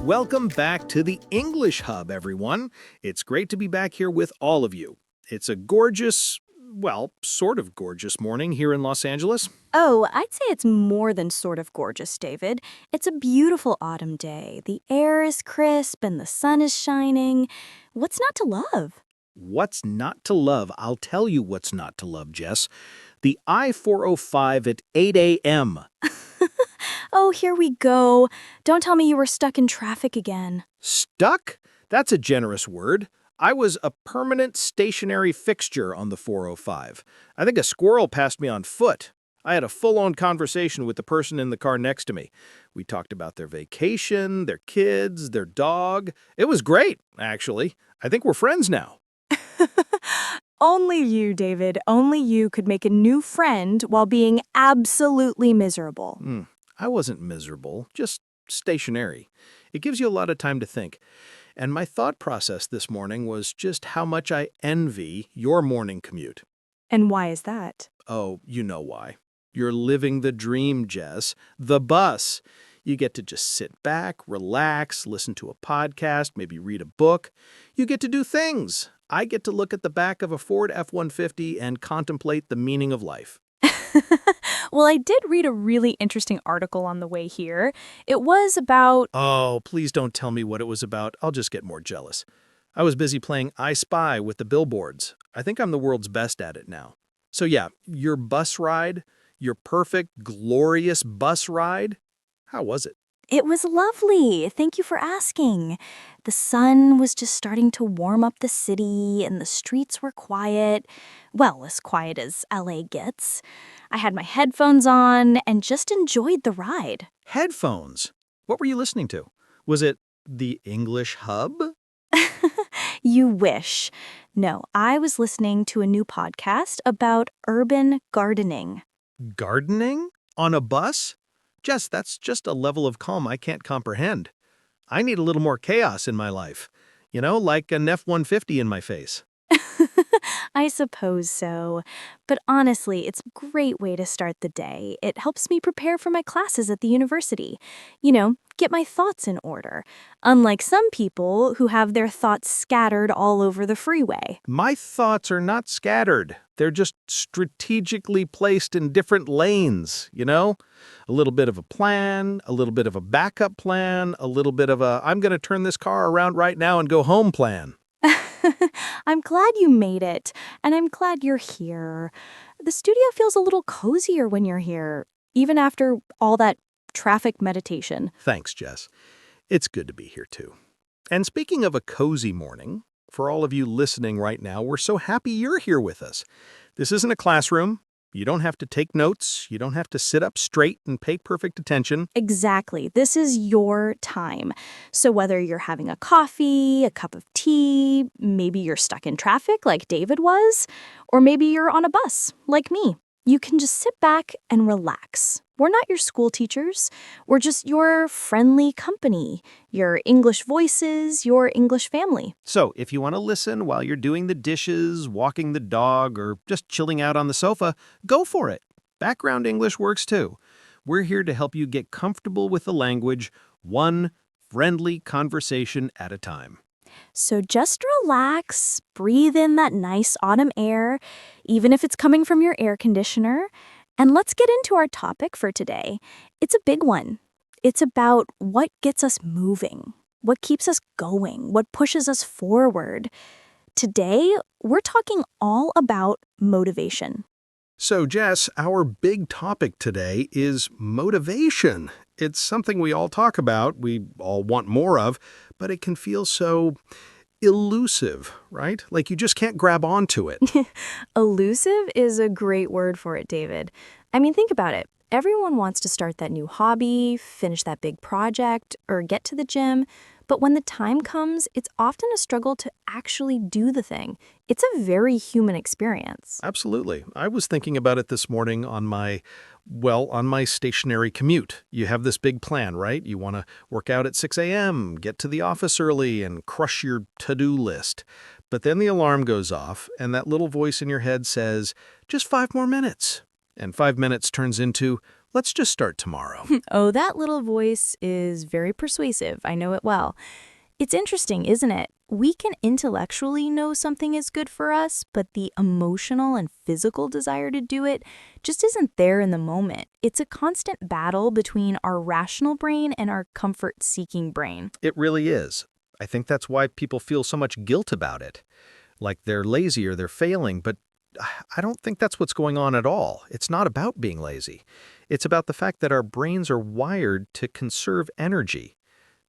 Welcome back to the English Hub, everyone. It's great to be back here with all of you. It's a gorgeous, well, sort of gorgeous morning here in Los Angeles. Oh, I'd say it's more than sort of gorgeous, David. It's a beautiful autumn day. The air is crisp and the sun is shining. What's not to love? What's not to love? I'll tell you what's not to love, Jess. The I-405 at 8 a.m. Oh, here we go. Don't tell me you were stuck in traffic again. Stuck? That's a generous word. I was a permanent stationary fixture on the 405. I think a squirrel passed me on foot. I had a full-on conversation with the person in the car next to me. We talked about their vacation, their kids, their dog. It was great, actually. I think we're friends now. Only you, David, only you could make a new friend while being absolutely miserable. I wasn't miserable, just stationary. It gives you a lot of time to think. And my thought process this morning was just how much I envy your morning commute. And why is that? Oh, you know why. You're living the dream, Jess. The bus. You get to just sit back, relax, listen to a podcast, maybe read a book. You get to do things. I get to look at the back of a Ford F-150 and contemplate the meaning of life. Well, I did read a really interesting article on the way here. It was about... Oh, please don't tell me what it was about. I'll just get more jealous. I was busy playing I Spy with the billboards. I think I'm the world's best at it now. So yeah, your bus ride, your perfect, glorious bus ride, how was it? It was lovely. Thank you for asking. The sun was just starting to warm up the city, and the streets were quiet. Well, as quiet as LA gets. I had my headphones on and just enjoyed the ride. Headphones? What were you listening to? Was it the English Hub? You wish. No, I was listening to a new podcast about urban gardening. Gardening? On a bus? Jess, that's just a level of calm I can't comprehend. I need a little more chaos in my life. You know, like an F-150 in my face. I suppose so. But honestly, it's a great way to start the day. It helps me prepare for my classes at the university. You know, get my thoughts in order. Unlike some people who have their thoughts scattered all over the freeway. My thoughts are not scattered. They're just strategically placed in different lanes, you know? A little bit of a plan, a little bit of a backup plan, a little bit of a I'm going to turn this car around right now and go home plan. I'm glad you made it, and I'm glad you're here. The studio feels a little cozier when you're here, even after all that traffic meditation. Thanks, Jess. It's good to be here, too. And speaking of a cozy morning, for all of you listening right now, we're so happy you're here with us. This isn't a classroom. You don't have to take notes. You don't have to sit up straight and pay perfect attention. Exactly. This is your time. So whether you're having a coffee, a cup of tea, maybe you're stuck in traffic like David was, or maybe you're on a bus like me, you can just sit back and relax. We're not your school teachers. We're just your friendly company, your English voices, your English family. So if you want to listen while you're doing the dishes, walking the dog, or just chilling out on the sofa, go for it. Background English works too. We're here to help you get comfortable with the language, one friendly conversation at a time. So just relax, breathe in that nice autumn air, even if it's coming from your air conditioner. And let's get into our topic for today. It's a big one. It's about what gets us moving, what keeps us going, what pushes us forward. Today, we're talking all about motivation. So, Jess, our big topic today is motivation. It's something we all talk about, we all want more of, but it can feel so elusive, right? Like you just can't grab onto it. Elusive is a great word for it, David. I mean, think about it. Everyone wants to start that new hobby, finish that big project, or get to the gym. But when the time comes, it's often a struggle to actually do the thing. It's a very human experience. Absolutely. I was thinking about it this morning on my stationary commute. You have this big plan, right? You want to work out at 6 a.m., get to the office early, and crush your to-do list. But then the alarm goes off, and that little voice in your head says, just 5 more minutes. And 5 minutes turns into, let's just start tomorrow. Oh, that little voice is very persuasive. I know it well. It's interesting, isn't it? We can intellectually know something is good for us, but the emotional and physical desire to do it just isn't there in the moment. It's a constant battle between our rational brain and our comfort-seeking brain. It really is. I think that's why people feel so much guilt about it. Like they're lazy or they're failing, but I don't think that's what's going on at all. It's not about being lazy. It's about the fact that our brains are wired to conserve energy.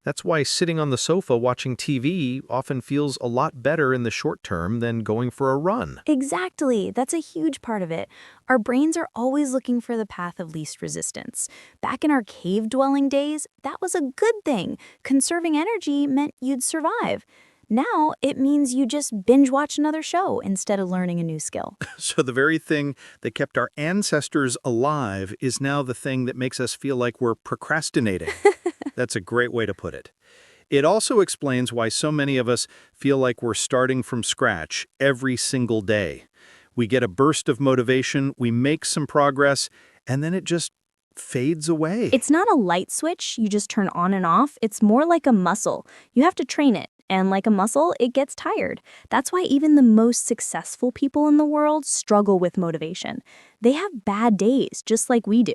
That's why sitting on the sofa watching TV often feels a lot better in the short term than going for a run. Exactly. That's a huge part of it. Our brains are always looking for the path of least resistance. Back in our cave-dwelling days, that was a good thing. Conserving energy meant you'd survive. Now, it means you just binge-watch another show instead of learning a new skill. So the very thing that kept our ancestors alive is now the thing that makes us feel like we're procrastinating. That's a great way to put it. It also explains why so many of us feel like we're starting from scratch every single day. We get a burst of motivation, we make some progress, and then it just fades away. It's not a light switch you just turn on and off. It's more like a muscle. You have to train it. And like a muscle, it gets tired. That's why even the most successful people in the world struggle with motivation. They have bad days, just like we do.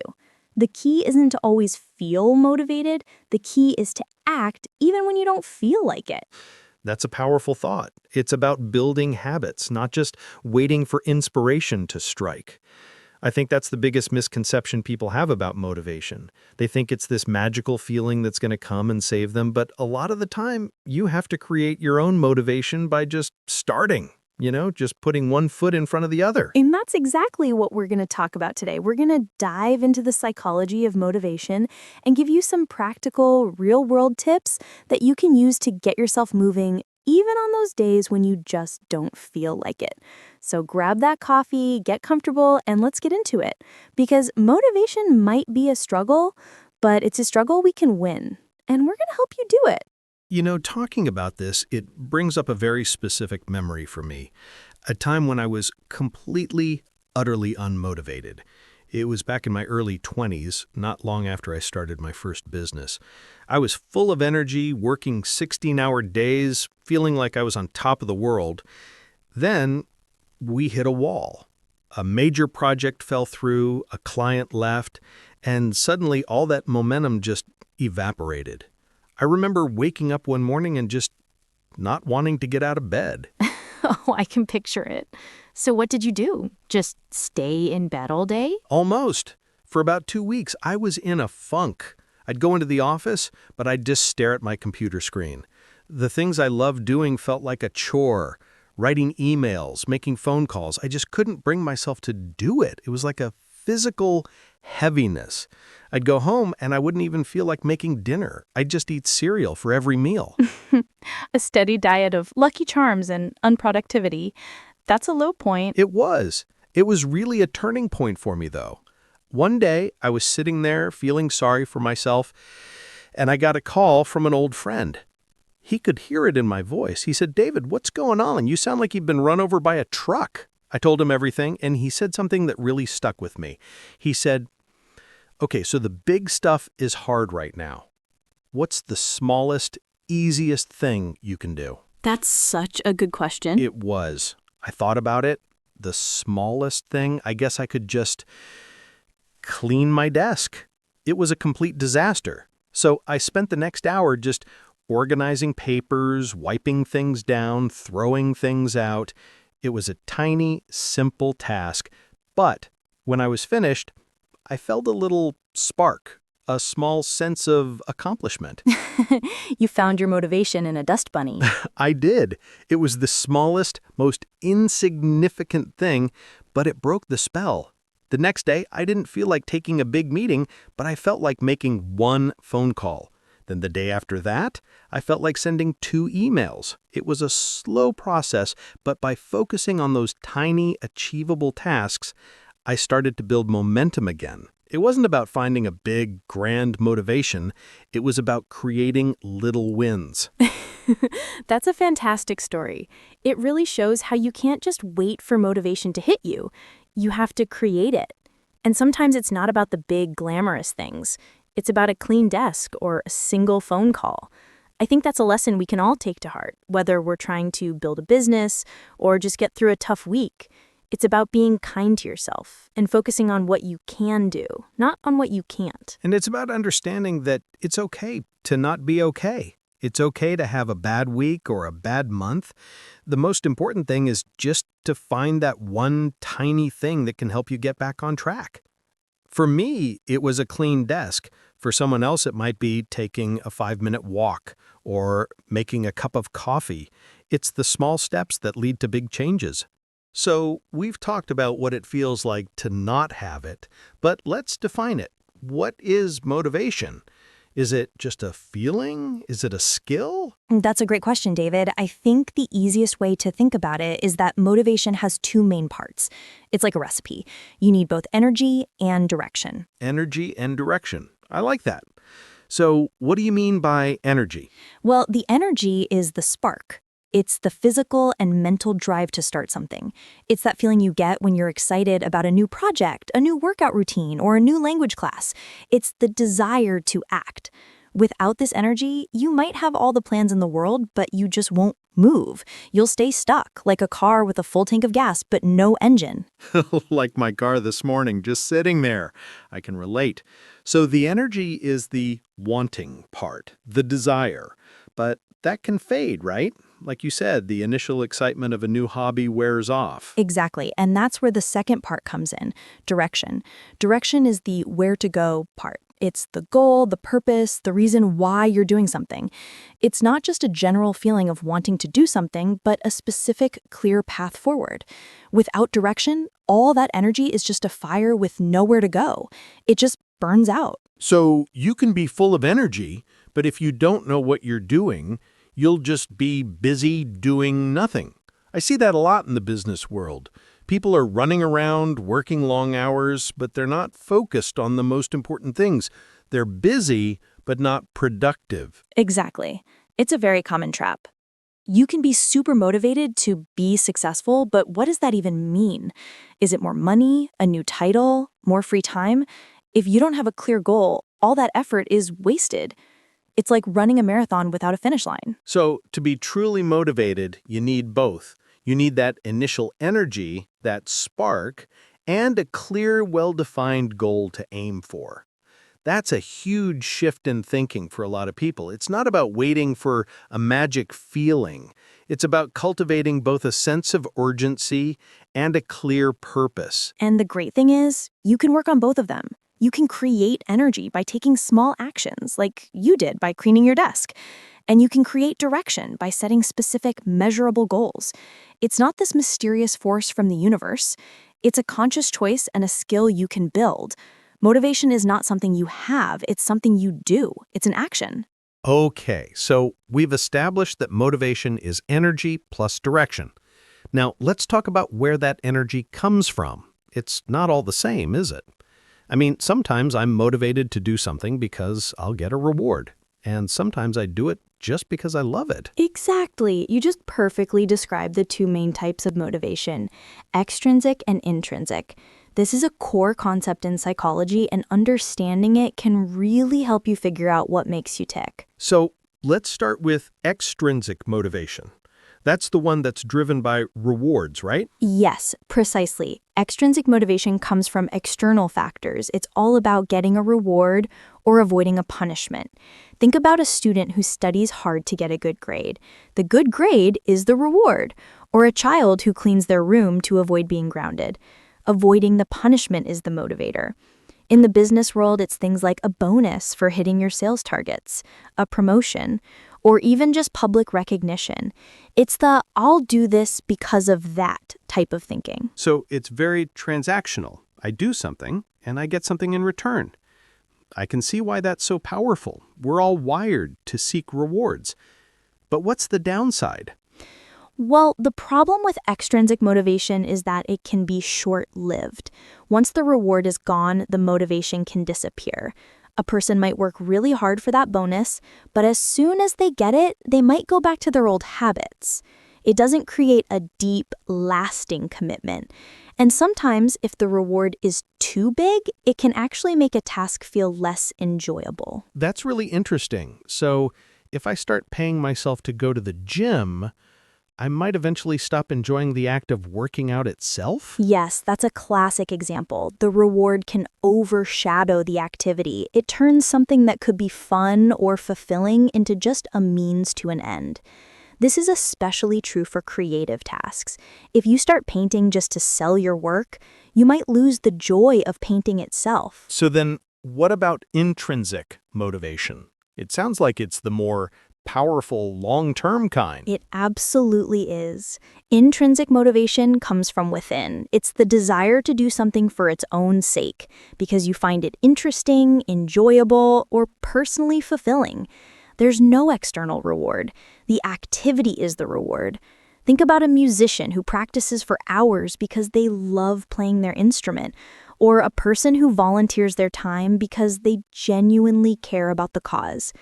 The key isn't to always feel motivated. The key is to act even when you don't feel like it. That's a powerful thought. It's about building habits, not just waiting for inspiration to strike. I think that's the biggest misconception people have about motivation. They think it's this magical feeling that's going to come and save them, but a lot of the time, you have to create your own motivation by just starting. Just putting one foot in front of the other. And that's exactly what we're going to talk about today. We're going to dive into the psychology of motivation and give you some practical, real-world tips that you can use to get yourself moving even on those days when you just don't feel like it. So grab that coffee, get comfortable, and let's get into it. Because motivation might be a struggle, but it's a struggle we can win. And we're going to help you do it. Talking about this, it brings up a very specific memory for me. A time when I was completely, utterly unmotivated. It was back in my early 20s, not long after I started my first business. I was full of energy, working 16-hour days, feeling like I was on top of the world. Then we hit a wall. A major project fell through, a client left, and suddenly all that momentum just evaporated. I remember waking up one morning and just not wanting to get out of bed. Oh, I can picture it. So what did you do? Just stay in bed all day? Almost. For about 2 weeks, I was in a funk. I'd go into the office, but I'd just stare at my computer screen. The things I loved doing felt like a chore. Writing emails, making phone calls. I just couldn't bring myself to do it. It was like a physical heaviness. I'd go home and I wouldn't even feel like making dinner. I'd just eat cereal for every meal. A steady diet of Lucky Charms and unproductivity. That's a low point. It was. It was really a turning point for me, though. One day, I was sitting there feeling sorry for myself, and I got a call from an old friend. He could hear it in my voice. He said, "David, what's going on? You sound like you've been run over by a truck." I told him everything, and he said something that really stuck with me. He said, "Okay, so the big stuff is hard right now. What's the smallest, easiest thing you can do?" That's such a good question. It was. I thought about it. The smallest thing, I guess I could just clean my desk. It was a complete disaster. So I spent the next hour just organizing papers, wiping things down, throwing things out. It was a tiny, simple task, but when I was finished, I felt a little spark, a small sense of accomplishment. You found your motivation in a dust bunny. I did. It was the smallest, most insignificant thing, but it broke the spell. The next day, I didn't feel like taking a big meeting, but I felt like making one phone call. Then the day after that, I felt like sending 2 emails. It was a slow process, but by focusing on those tiny, achievable tasks, I started to build momentum again. It wasn't about finding a big, grand motivation. It was about creating little wins. That's a fantastic story. It really shows how you can't just wait for motivation to hit you. You have to create it. And sometimes it's not about the big, glamorous things. It's about a clean desk or a single phone call. I think that's a lesson we can all take to heart, whether we're trying to build a business or just get through a tough week. It's about being kind to yourself and focusing on what you can do, not on what you can't. And it's about understanding that it's okay to not be okay. It's okay to have a bad week or a bad month. The most important thing is just to find that one tiny thing that can help you get back on track. For me, it was a clean desk. For someone else, it might be taking a 5-minute walk or making a cup of coffee. It's the small steps that lead to big changes. So we've talked about what it feels like to not have it, but let's define it. What is motivation? Is it just a feeling? Is it a skill? That's a great question, David. I think the easiest way to think about it is that motivation has two main parts. It's like a recipe. You need both energy and direction. Energy and direction. I like that. So what do you mean by energy? Well, the energy is the spark. It's the physical and mental drive to start something. It's that feeling you get when you're excited about a new project, a new workout routine, or a new language class. It's the desire to act. Without this energy, you might have all the plans in the world, but you just won't move. You'll stay stuck, like a car with a full tank of gas, but no engine. Like my car this morning, just sitting there. I can relate. So the energy is the wanting part, the desire. But that can fade, right? Like you said, the initial excitement of a new hobby wears off. Exactly. And that's where the second part comes in, direction. Direction is the where to go part. It's the goal, the purpose, the reason why you're doing something. It's not just a general feeling of wanting to do something, but a specific, clear path forward. Without direction, all that energy is just a fire with nowhere to go. It just burns out. So you can be full of energy, but if you don't know what you're doing, you'll just be busy doing nothing. I see that a lot in the business world. People are running around, working long hours, but they're not focused on the most important things. They're busy, but not productive. Exactly. It's a very common trap. You can be super motivated to be successful, but what does that even mean? Is it more money, a new title, more free time? If you don't have a clear goal, all that effort is wasted. It's like running a marathon without a finish line. So to be truly motivated, you need both. You need that initial energy, that spark, and a clear, well-defined goal to aim for. That's a huge shift in thinking for a lot of people. It's not about waiting for a magic feeling. It's about cultivating both a sense of urgency and a clear purpose. And the great thing is, you can work on both of them. You can create energy by taking small actions, like you did by cleaning your desk. And you can create direction by setting specific, measurable goals. It's not this mysterious force from the universe. It's a conscious choice and a skill you can build. Motivation is not something you have, it's something you do. It's an action. Okay, so we've established that motivation is energy plus direction. Now, let's talk about where that energy comes from. It's not all the same, is it? I mean, sometimes I'm motivated to do something because I'll get a reward, and sometimes I do it just because I love it. Exactly. You just perfectly described the two main types of motivation, extrinsic and intrinsic. This is a core concept in psychology, and understanding it can really help you figure out what makes you tick. So let's start with extrinsic motivation. That's the one that's driven by rewards, right? Yes, precisely. Extrinsic motivation comes from external factors. It's all about getting a reward or avoiding a punishment. Think about a student who studies hard to get a good grade. The good grade is the reward. Or a child who cleans their room to avoid being grounded. Avoiding the punishment is the motivator. In the business world, it's things like a bonus for hitting your sales targets, a promotion, or even just public recognition. It's the I'll do this because of that type of thinking. So it's very transactional. I do something, and I get something in return. I can see why that's so powerful. We're all wired to seek rewards. But what's the downside? Well, the problem with extrinsic motivation is that it can be short-lived. Once the reward is gone, the motivation can disappear. A person might work really hard for that bonus, but as soon as they get it, they might go back to their old habits. It doesn't create a deep, lasting commitment. And sometimes, if the reward is too big, it can actually make a task feel less enjoyable. That's really interesting. So if I start paying myself to go to the gym, I might eventually stop enjoying the act of working out itself? Yes, that's a classic example. The reward can overshadow the activity. It turns something that could be fun or fulfilling into just a means to an end. This is especially true for creative tasks. If you start painting just to sell your work, you might lose the joy of painting itself. So then, what about intrinsic motivation? It sounds like it's the more powerful, long-term kind. It absolutely is. Intrinsic motivation comes from within. It's the desire to do something for its own sake, because you find it interesting, enjoyable, or personally fulfilling. There's no external reward. The activity is the reward. Think about a musician who practices for hours because they love playing their instrument, or a person who volunteers their time because they genuinely care about the cause.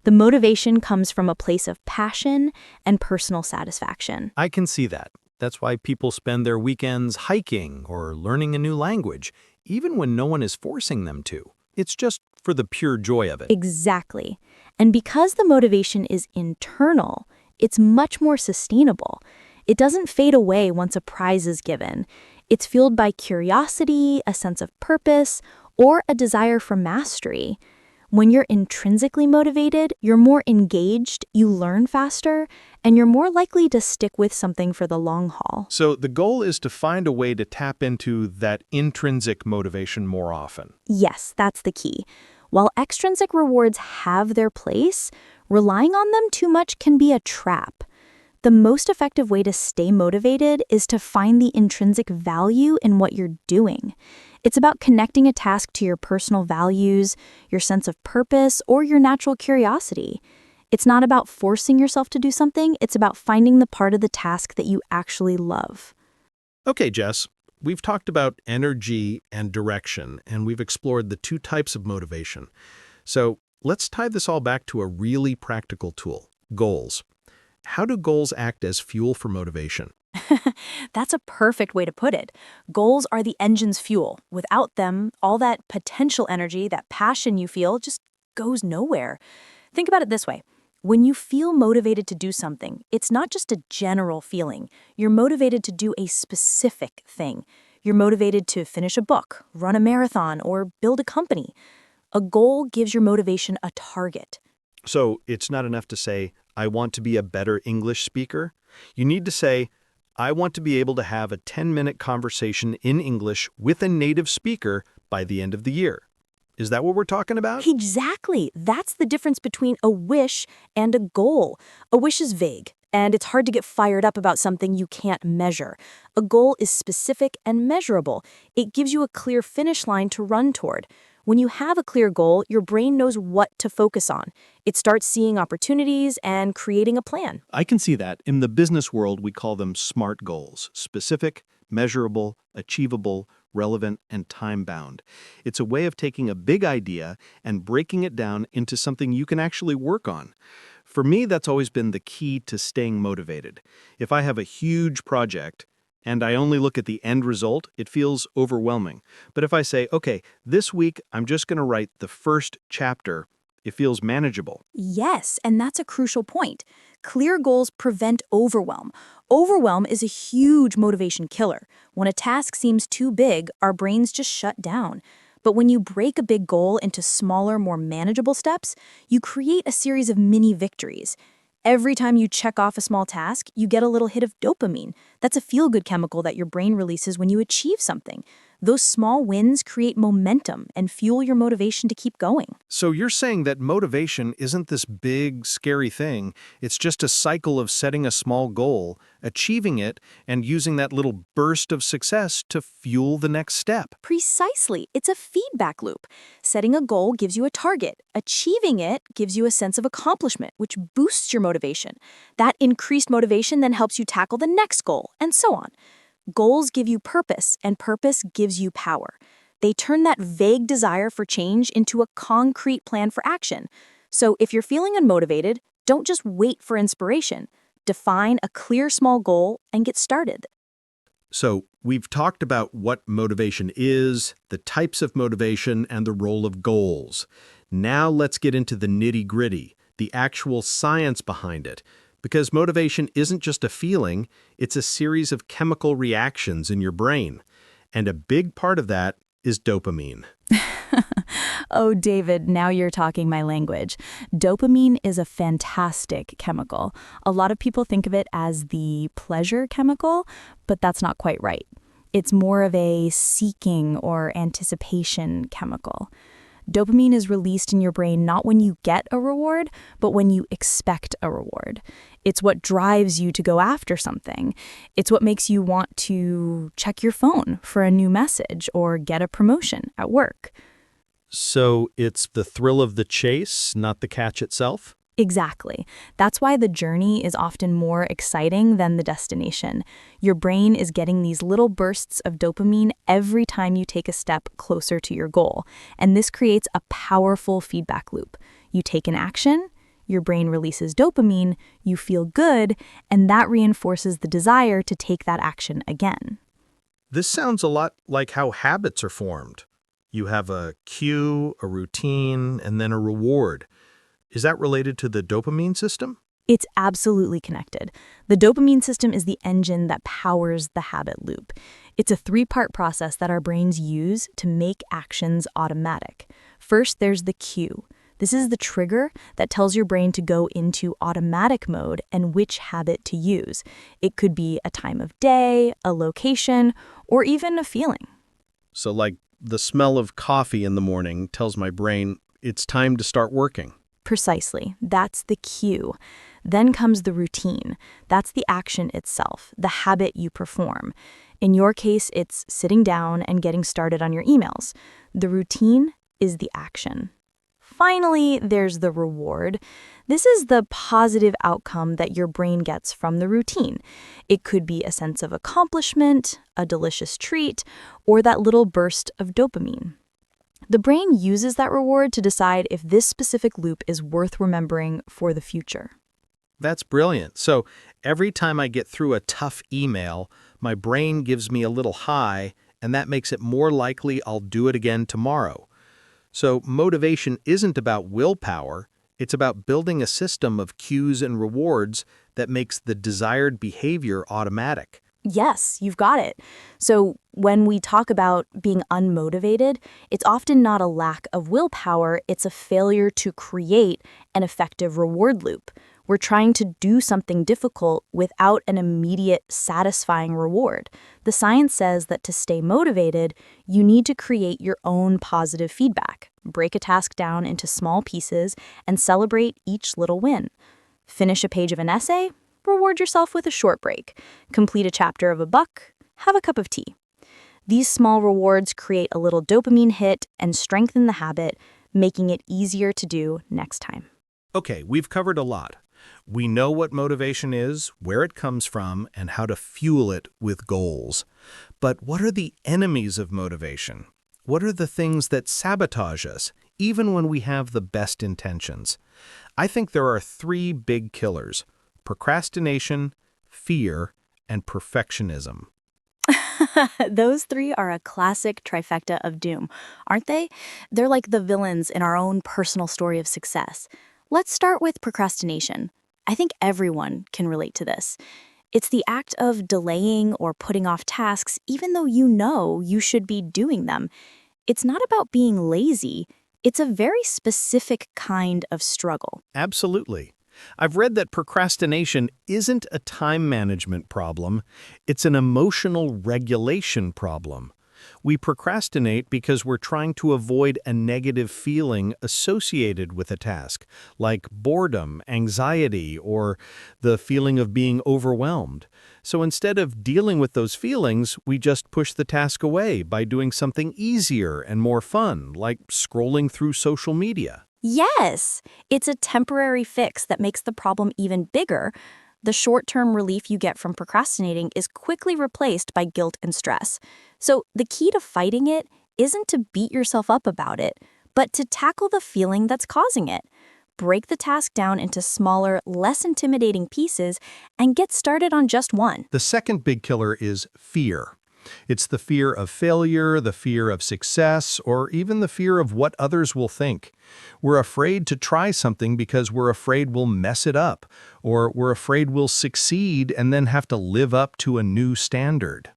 The motivation comes from a place of passion and personal satisfaction. I can see that. That's why people spend their weekends hiking or learning a new language, even when no one is forcing them to. It's just for the pure joy of it. Exactly. And because the motivation is internal, it's much more sustainable. It doesn't fade away once a prize is given. It's fueled by curiosity, a sense of purpose, or a desire for mastery. When you're intrinsically motivated, you're more engaged, you learn faster, and you're more likely to stick with something for the long haul. So the goal is to find a way to tap into that intrinsic motivation more often. Yes, that's the key. While extrinsic rewards have their place, relying on them too much can be a trap. The most effective way to stay motivated is to find the intrinsic value in what you're doing. It's about connecting a task to your personal values, your sense of purpose, or your natural curiosity. It's not about forcing yourself to do something, it's about finding the part of the task that you actually love. Okay, Jess, we've talked about energy and direction, and we've explored the two types of motivation. So let's tie this all back to a really practical tool, goals. How do goals act as fuel for motivation? That's a perfect way to put it. Goals are the engine's fuel. Without them, all that potential energy, that passion you feel, just goes nowhere. Think about it this way. When you feel motivated to do something, it's not just a general feeling. You're motivated to do a specific thing. You're motivated to finish a book, run a marathon, or build a company. A goal gives your motivation a target. So it's not enough to say, I want to be a better English speaker. You need to say, I want to be able to have a 10-minute conversation in English with a native speaker by the end of the year. Is that what we're talking about? Exactly. That's the difference between a wish and a goal. A wish is vague, and it's hard to get fired up about something you can't measure. A goal is specific and measurable. It gives you a clear finish line to run toward. When you have a clear goal, your brain knows what to focus on. It starts seeing opportunities and creating a plan. I can see that. In the business world, we call them SMART goals: specific, measurable, achievable, relevant, and time-bound. It's a way of taking a big idea and breaking it down into something you can actually work on. For me, that's always been the key to staying motivated. If I have a huge project and I only look at the end result, it feels overwhelming. But if I say, okay, this week I'm just going to write the first chapter, it feels manageable. Yes, and that's a crucial point. Clear goals prevent overwhelm. Overwhelm is a huge motivation killer. When a task seems too big, our brains just shut down. But when you break a big goal into smaller, more manageable steps, you create a series of mini victories. Every time you check off a small task, you get a little hit of dopamine. That's a feel-good chemical that your brain releases when you achieve something. Those small wins create momentum and fuel your motivation to keep going. So you're saying that motivation isn't this big, scary thing. It's just a cycle of setting a small goal, achieving it, and using that little burst of success to fuel the next step. Precisely. It's a feedback loop. Setting a goal gives you a target. Achieving it gives you a sense of accomplishment, which boosts your motivation. That increased motivation then helps you tackle the next goal, and so on. Goals give you purpose, and purpose gives you power. They turn that vague desire for change into a concrete plan for action. So if you're feeling unmotivated, don't just wait for inspiration. Define a clear small goal and get started. So we've talked about what motivation is, the types of motivation, and the role of goals. Now let's get into the nitty-gritty, the actual science behind it. Because motivation isn't just a feeling, it's a series of chemical reactions in your brain. And a big part of that is dopamine. Oh, David, now you're talking my language. Dopamine is a fantastic chemical. A lot of people think of it as the pleasure chemical, but that's not quite right. It's more of a seeking or anticipation chemical. Dopamine is released in your brain not when you get a reward, but when you expect a reward. It's what drives you to go after something. It's what makes you want to check your phone for a new message or get a promotion at work. So it's the thrill of the chase, not the catch itself? Exactly. That's why the journey is often more exciting than the destination. Your brain is getting these little bursts of dopamine every time you take a step closer to your goal. And this creates a powerful feedback loop. You take an action, your brain releases dopamine, you feel good, and that reinforces the desire to take that action again. This sounds a lot like how habits are formed. You have a cue, a routine, and then a reward. Is that related to the dopamine system? It's absolutely connected. The dopamine system is the engine that powers the habit loop. It's a three-part process that our brains use to make actions automatic. First, there's the cue. This is the trigger that tells your brain to go into automatic mode and which habit to use. It could be a time of day, a location, or even a feeling. So like the smell of coffee in the morning tells my brain it's time to start working. Precisely. That's the cue. Then comes the routine. That's the action itself, the habit you perform. In your case, it's sitting down and getting started on your emails. The routine is the action. Finally, there's the reward. This is the positive outcome that your brain gets from the routine. It could be a sense of accomplishment, a delicious treat, or that little burst of dopamine. The brain uses that reward to decide if this specific loop is worth remembering for the future. That's brilliant. So every time I get through a tough email, my brain gives me a little high, and that makes it more likely I'll do it again tomorrow. So motivation isn't about willpower. It's about building a system of cues and rewards that makes the desired behavior automatic. Yes, you've got it. So when we talk about being unmotivated, it's often not a lack of willpower, it's a failure to create an effective reward loop. We're trying to do something difficult without an immediate, satisfying reward. The science says that to stay motivated, you need to create your own positive feedback. Break a task down into small pieces and celebrate each little win. Finish a page of an essay? Reward yourself with a short break. Complete a chapter of a book? Have a cup of tea. These small rewards create a little dopamine hit and strengthen the habit, making it easier to do next time. Okay, we've covered a lot. We know what motivation is, where it comes from, and how to fuel it with goals. But what are the enemies of motivation? What are the things that sabotage us, even when we have the best intentions? I think there are three big killers: procrastination, fear, and perfectionism. Those three are a classic trifecta of doom, aren't they? They're like the villains in our own personal story of success. Let's start with procrastination. I think everyone can relate to this. It's the act of delaying or putting off tasks even though you know you should be doing them. It's not about being lazy. It's a very specific kind of struggle. Absolutely. I've read that procrastination isn't a time management problem, it's an emotional regulation problem. We procrastinate because we're trying to avoid a negative feeling associated with a task, like boredom, anxiety, or the feeling of being overwhelmed. So instead of dealing with those feelings, we just push the task away by doing something easier and more fun, like scrolling through social media. Yes, it's a temporary fix that makes the problem even bigger. The short-term relief you get from procrastinating is quickly replaced by guilt and stress. So the key to fighting it isn't to beat yourself up about it, but to tackle the feeling that's causing it. break the task down into smaller, less intimidating pieces and get started on just one. The second big killer is fear. It's the fear of failure, the fear of success, or even the fear of what others will think. We're afraid to try something because we're afraid we'll mess it up, or we're afraid we'll succeed and then have to live up to a new standard.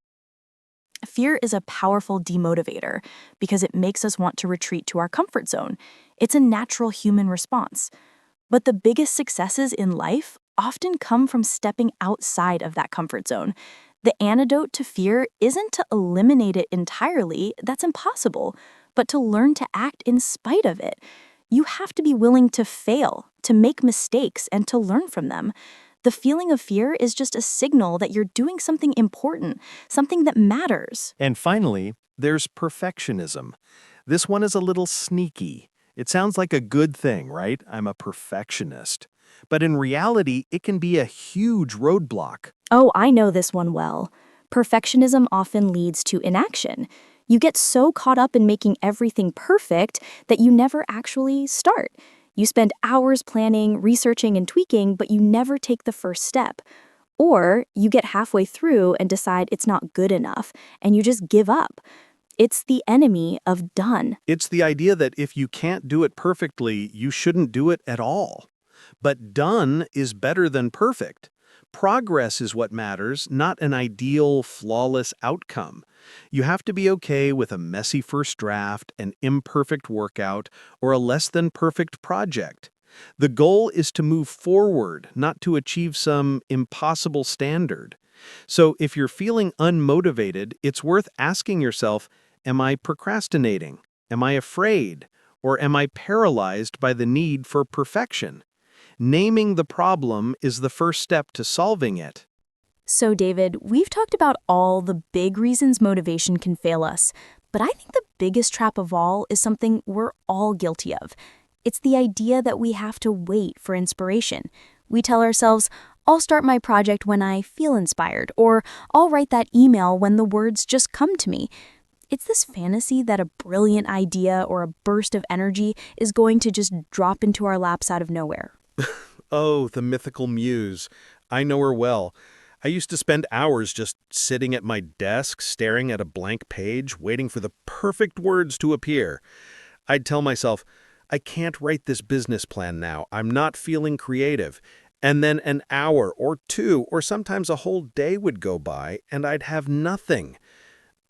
Fear is a powerful demotivator because it makes us want to retreat to our comfort zone. It's a natural human response. But the biggest successes in life often come from stepping outside of that comfort zone. The antidote to fear isn't to eliminate it entirely, that's impossible, but to learn to act in spite of it. You have to be willing to fail, to make mistakes, and to learn from them. The feeling of fear is just a signal that you're doing something important, something that matters. And finally, there's perfectionism. This one is a little sneaky. It sounds like a good thing, right? I'm a perfectionist. But in reality, it can be a huge roadblock. Oh, I know this one well. Perfectionism often leads to inaction. You get so caught up in making everything perfect that you never actually start. You spend hours planning, researching, and tweaking, but you never take the first step. Or you get halfway through and decide it's not good enough, and you just give up. It's the enemy of done. It's the idea that if you can't do it perfectly, you shouldn't do it at all. But done is better than perfect. Progress is what matters, not an ideal, flawless outcome. You have to be okay with a messy first draft, an imperfect workout, or a less than perfect project. The goal is to move forward, not to achieve some impossible standard. So if you're feeling unmotivated, it's worth asking yourself, am I procrastinating? Am I afraid? Or am I paralyzed by the need for perfection? Naming the problem is the first step to solving it. So, David, we've talked about all the big reasons motivation can fail us, but I think the biggest trap of all is something we're all guilty of. It's the idea that we have to wait for inspiration. We tell ourselves, I'll start my project when I feel inspired, or I'll write that email when the words just come to me. It's this fantasy that a brilliant idea or a burst of energy is going to just drop into our laps out of nowhere. Oh, the mythical muse. I know her well. I used to spend hours just sitting at my desk, staring at a blank page, waiting for the perfect words to appear. I'd tell myself, I can't write this business plan now. I'm not feeling creative. And then an hour or two, or sometimes a whole day would go by, and I'd have nothing.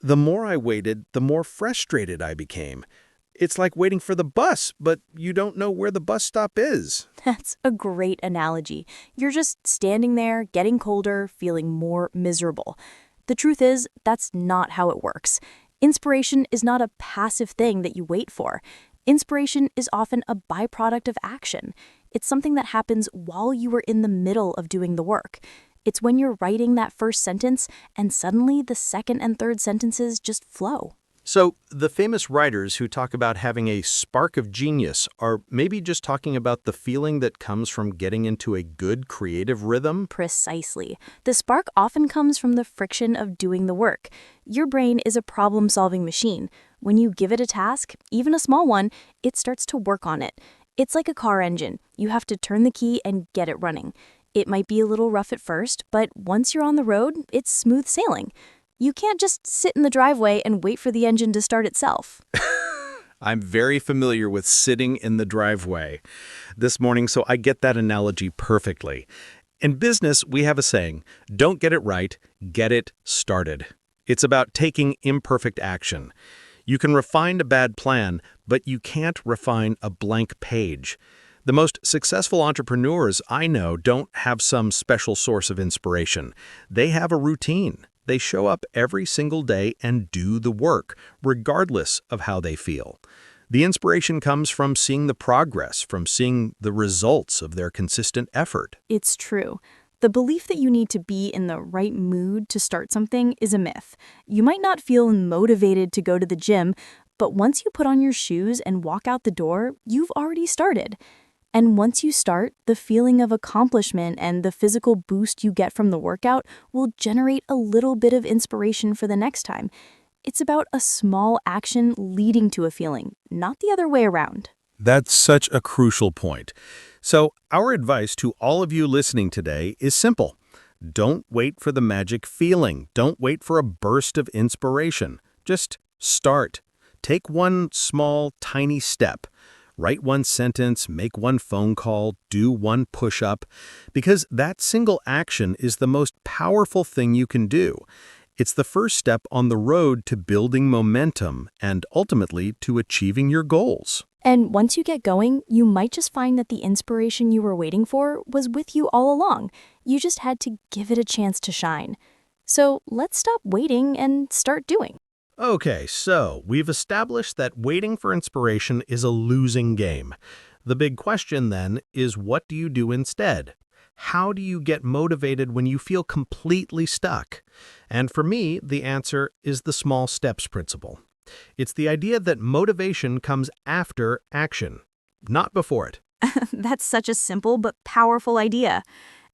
The more I waited, the more frustrated I became. It's like waiting for the bus, but you don't know where the bus stop is. That's a great analogy. You're just standing there, getting colder, feeling more miserable. The truth is, that's not how it works. Inspiration is not a passive thing that you wait for. Inspiration is often a byproduct of action. It's something that happens while you are in the middle of doing the work. It's when you're writing that first sentence and suddenly the second and third sentences just flow. So, the famous writers who talk about having a spark of genius are maybe just talking about the feeling that comes from getting into a good creative rhythm? Precisely. The spark often comes from the friction of doing the work. Your brain is a problem-solving machine. When you give it a task, even a small one, it starts to work on it. It's like a car engine. You have to turn the key and get it running. It might be a little rough at first, but once you're on the road, it's smooth sailing. You can't just sit in the driveway and wait for the engine to start itself. I'm very familiar with sitting in the driveway this morning, so I get that analogy perfectly. In business, we have a saying, don't get it right, get it started. It's about taking imperfect action. You can refine a bad plan, but you can't refine a blank page. The most successful entrepreneurs I know don't have some special source of inspiration. They have a routine. They show up every single day and do the work, regardless of how they feel. The inspiration comes from seeing the progress, from seeing the results of their consistent effort. It's true. The belief that you need to be in the right mood to start something is a myth. You might not feel motivated to go to the gym, but once you put on your shoes and walk out the door, you've already started. And once you start, the feeling of accomplishment and the physical boost you get from the workout will generate a little bit of inspiration for the next time. It's about a small action leading to a feeling, not the other way around. That's such a crucial point. So, our advice to all of you listening today is simple. Don't wait for the magic feeling. Don't wait for a burst of inspiration. Just start. Take one small, tiny step. Write one sentence, make one phone call, do one push-up, because that single action is the most powerful thing you can do. It's the first step on the road to building momentum and ultimately to achieving your goals. And once you get going, you might just find that the inspiration you were waiting for was with you all along. You just had to give it a chance to shine. So let's stop waiting and start doing. Okay, so we've established that waiting for inspiration is a losing game. The big question then is, what do you do instead? How do you get motivated when you feel completely stuck? And for me, the answer is the small steps principle. It's the idea that motivation comes after action, not before it. That's such a simple but powerful idea.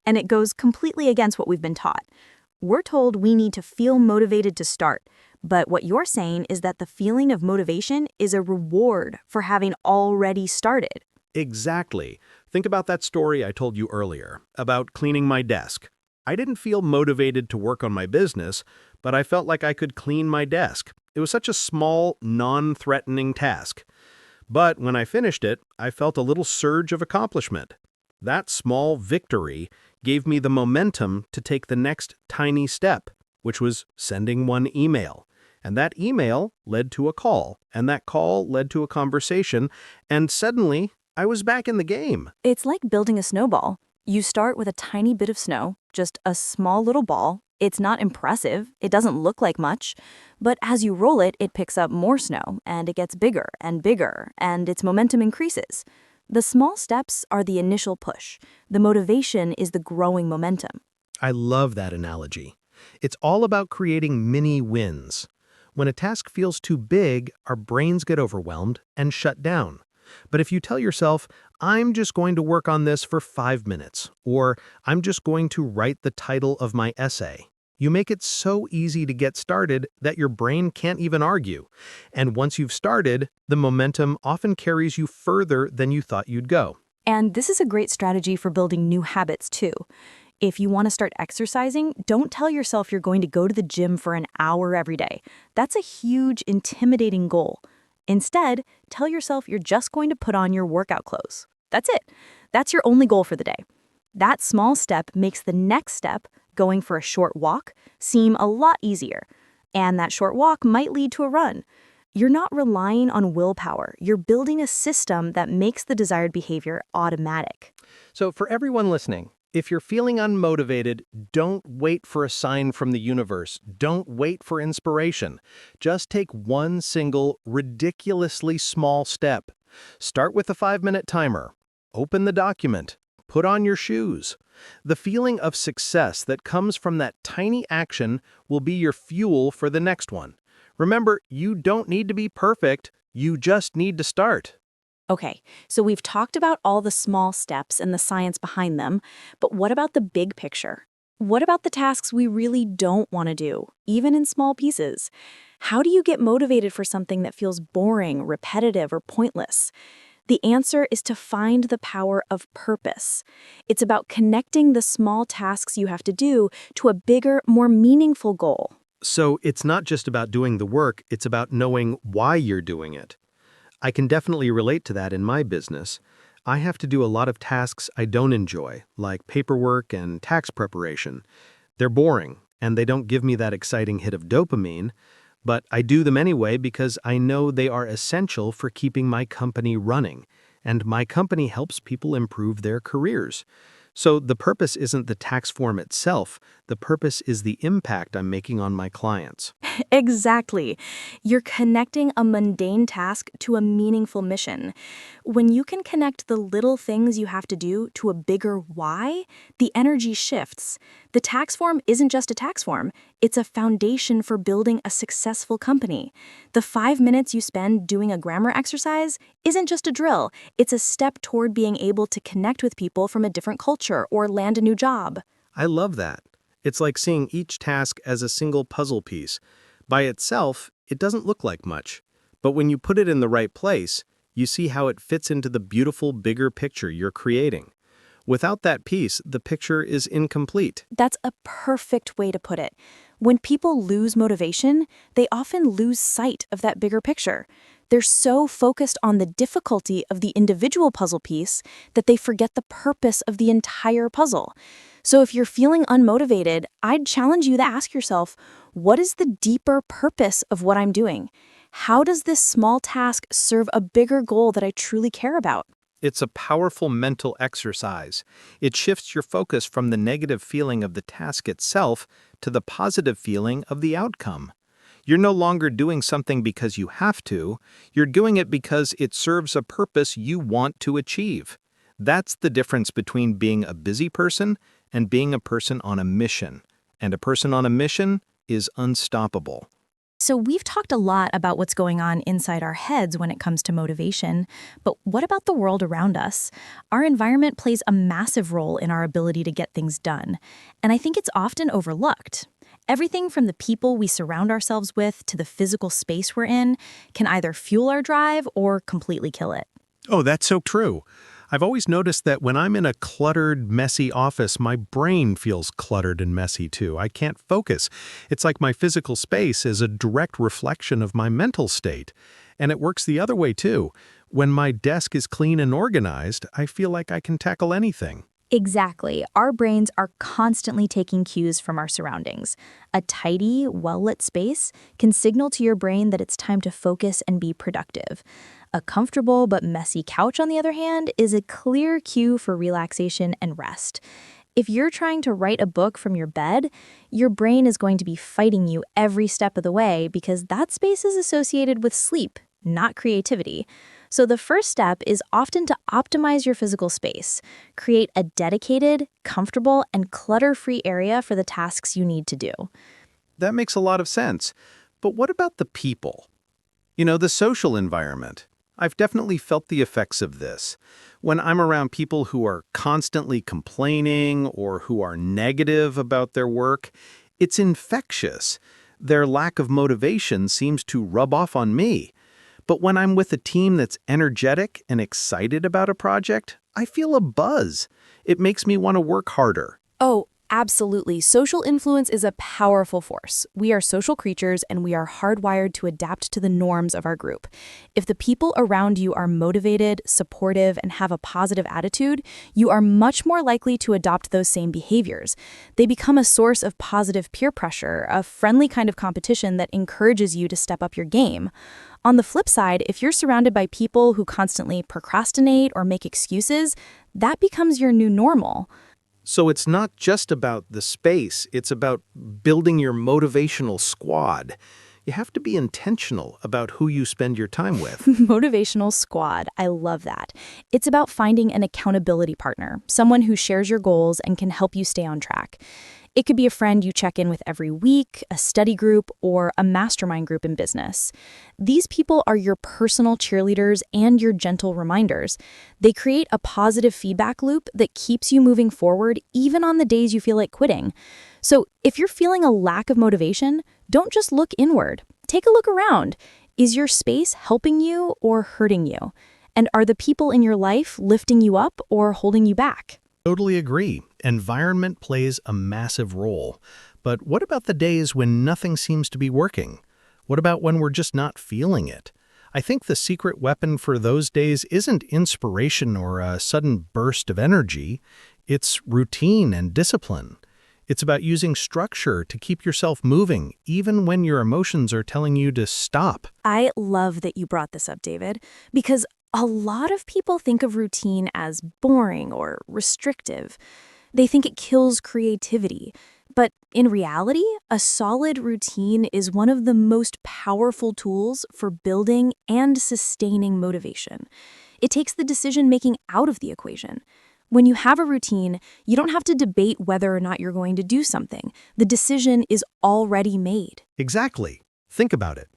And it goes completely against what we've been taught. We're told we need to feel motivated to start. But what you're saying is that the feeling of motivation is a reward for having already started. Exactly. Think about that story I told you earlier about cleaning my desk. I didn't feel motivated to work on my business, but I felt like I could clean my desk. It was such a small, non-threatening task. But when I finished it, I felt a little surge of accomplishment. That small victory gave me the momentum to take the next tiny step, which was sending one email. And that email led to a call, and that call led to a conversation, and suddenly I was back in the game. It's like building a snowball. You start with a tiny bit of snow, just a small little ball. It's not impressive, it doesn't look like much, but as you roll it, it picks up more snow, and it gets bigger, and its momentum increases. The small steps are the initial push. The motivation is the growing momentum. I love that analogy. It's all about creating mini wins. When a task feels too big, our brains get overwhelmed and shut down. But if you tell yourself, I'm just going to work on this for 5 minutes, or I'm just going to write the title of my essay, you make it so easy to get started that your brain can't even argue. And once you've started, the momentum often carries you further than you thought you'd go. And this is a great strategy for building new habits, too. If you want to start exercising, don't tell yourself you're going to go to the gym for an hour every day. That's a huge, intimidating goal. Instead, tell yourself you're just going to put on your workout clothes. That's it. That's your only goal for the day. That small step makes the next step, going for a short walk, seem a lot easier. And that short walk might lead to a run. You're not relying on willpower. You're building a system that makes the desired behavior automatic. So for everyone listening, if you're feeling unmotivated, don't wait for a sign from the universe. Don't wait for inspiration. Just take one single, ridiculously small step. Start with a 5-minute timer. Open the document. Put on your shoes. The feeling of success that comes from that tiny action will be your fuel for the next one. Remember, you don't need to be perfect. You just need to start. Okay, so we've talked about all the small steps and the science behind them, but what about the big picture? What about the tasks we really don't want to do, even in small pieces? How do you get motivated for something that feels boring, repetitive, or pointless? The answer is to find the power of purpose. It's about connecting the small tasks you have to do to a bigger, more meaningful goal. So it's not just about doing the work, it's about knowing why you're doing it. I can definitely relate to that in my business. I have to do a lot of tasks I don't enjoy, like paperwork and tax preparation. They're boring, and they don't give me that exciting hit of dopamine, but I do them anyway because I know they are essential for keeping my company running, and my company helps people improve their careers. So the purpose isn't the tax form itself, the purpose is the impact I'm making on my clients. Exactly. You're connecting a mundane task to a meaningful mission. When you can connect the little things you have to do to a bigger why, the energy shifts. The tax form isn't just a tax form, it's a foundation for building a successful company. The 5 minutes you spend doing a grammar exercise isn't just a drill, it's a step toward being able to connect with people from a different culture or land a new job. I love that. It's like seeing each task as a single puzzle piece. By itself, it doesn't look like much, but when you put it in the right place, You see how it fits into the beautiful, bigger picture you're creating. Without that piece, the picture is incomplete. That's a perfect way to put it. When people lose motivation, they often lose sight of that bigger picture. They're so focused on the difficulty of the individual puzzle piece that they forget the purpose of the entire puzzle. So if you're feeling unmotivated, I'd challenge you to ask yourself, what is the deeper purpose of what I'm doing? How does this small task serve a bigger goal that I truly care about? It's a powerful mental exercise. It shifts your focus from the negative feeling of the task itself to the positive feeling of the outcome. You're no longer doing something because you have to, you're doing it because it serves a purpose you want to achieve. That's the difference between being a busy person and being a person on a mission. And a person on a mission is unstoppable. So we've talked a lot about what's going on inside our heads when it comes to motivation, but what about the world around us? Our environment plays a massive role in our ability to get things done, and I think it's often overlooked. Everything from the people we surround ourselves with to the physical space we're in can either fuel our drive or completely kill it. Oh, that's so true. I've always noticed that when I'm in a cluttered, messy office, my brain feels cluttered and messy too. I can't focus. It's like my physical space is a direct reflection of my mental state. And it works the other way too. When my desk is clean and organized, I feel like I can tackle anything. Exactly. Our brains are constantly taking cues from our surroundings. A tidy, well-lit space can signal to your brain that it's time to focus and be productive. A comfortable but messy couch, on the other hand, is a clear cue for relaxation and rest. If you're trying to write a book from your bed, your brain is going to be fighting you every step of the way because that space is associated with sleep, not creativity. So the first step is often to optimize your physical space. Create a dedicated, comfortable, and clutter-free area for the tasks you need to do. That makes a lot of sense. But what about the people? The social environment. I've definitely felt the effects of this. When I'm around people who are constantly complaining or who are negative about their work, it's infectious. Their lack of motivation seems to rub off on me. But when I'm with a team that's energetic and excited about a project, I feel a buzz. It makes me want to work harder. Oh, absolutely. Social influence is a powerful force. We are social creatures and we are hardwired to adapt to the norms of our group. If the people around you are motivated, supportive, and have a positive attitude, you are much more likely to adopt those same behaviors. They become a source of positive peer pressure, a friendly kind of competition that encourages you to step up your game. On the flip side, if you're surrounded by people who constantly procrastinate or make excuses, that becomes your new normal. So it's not just about the space, it's about building your motivational squad. You have to be intentional about who you spend your time with. Motivational squad. I love that. It's about finding an accountability partner, someone who shares your goals and can help you stay on track. It could be a friend you check in with every week, a study group, or a mastermind group in business. These people are your personal cheerleaders and your gentle reminders. They create a positive feedback loop that keeps you moving forward even on the days you feel like quitting. So if you're feeling a lack of motivation, don't just look inward. Take a look around. Is your space helping you or hurting you? And are the people in your life lifting you up or holding you back? Totally agree. Environment plays a massive role. But what about the days when nothing seems to be working? What about when we're just not feeling it? I think the secret weapon for those days isn't inspiration or a sudden burst of energy. It's routine and discipline. It's about using structure to keep yourself moving, even when your emotions are telling you to stop. I love that you brought this up, David, because a lot of people think of routine as boring or restrictive. They think it kills creativity. But in reality, a solid routine is one of the most powerful tools for building and sustaining motivation. It takes the decision-making out of the equation. When you have a routine, you don't have to debate whether or not you're going to do something. The decision is already made. Exactly. Think about it.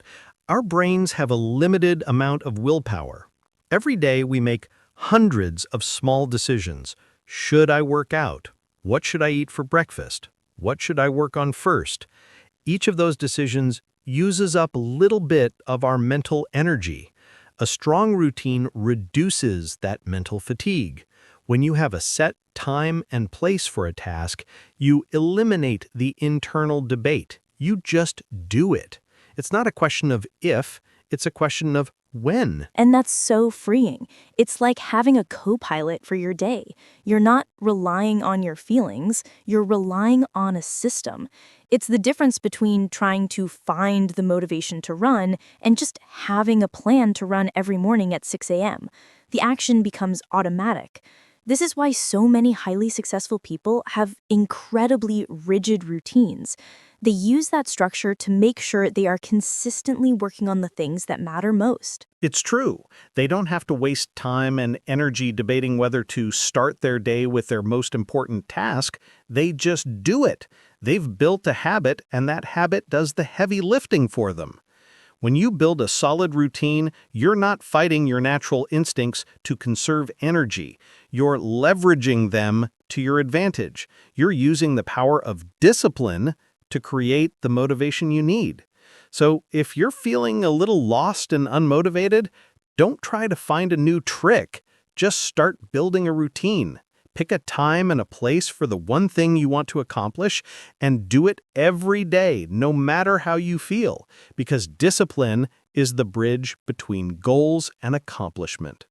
Our brains have a limited amount of willpower. Every day we make hundreds of small decisions. Should I work out? What should I eat for breakfast? What should I work on first? Each of those decisions uses up a little bit of our mental energy. A strong routine reduces that mental fatigue. When you have a set time and place for a task, you eliminate the internal debate. You just do it. It's not a question of if, it's a question of when. And that's so freeing. It's like having a co-pilot for your day. You're not relying on your feelings, you're relying on a system. It's the difference between trying to find the motivation to run and just having a plan to run every morning at 6 a.m. The action becomes automatic. This is why so many highly successful people have incredibly rigid routines. They use that structure to make sure they are consistently working on the things that matter most. It's true. They don't have to waste time and energy debating whether to start their day with their most important task. They just do it. They've built a habit, and that habit does the heavy lifting for them. When you build a solid routine, you're not fighting your natural instincts to conserve energy. You're leveraging them to your advantage. You're using the power of discipline to create the motivation you need. So if you're feeling a little lost and unmotivated, don't try to find a new trick. Just start building a routine. Pick a time and a place for the one thing you want to accomplish and do it every day, no matter how you feel, because discipline is the bridge between goals and accomplishment.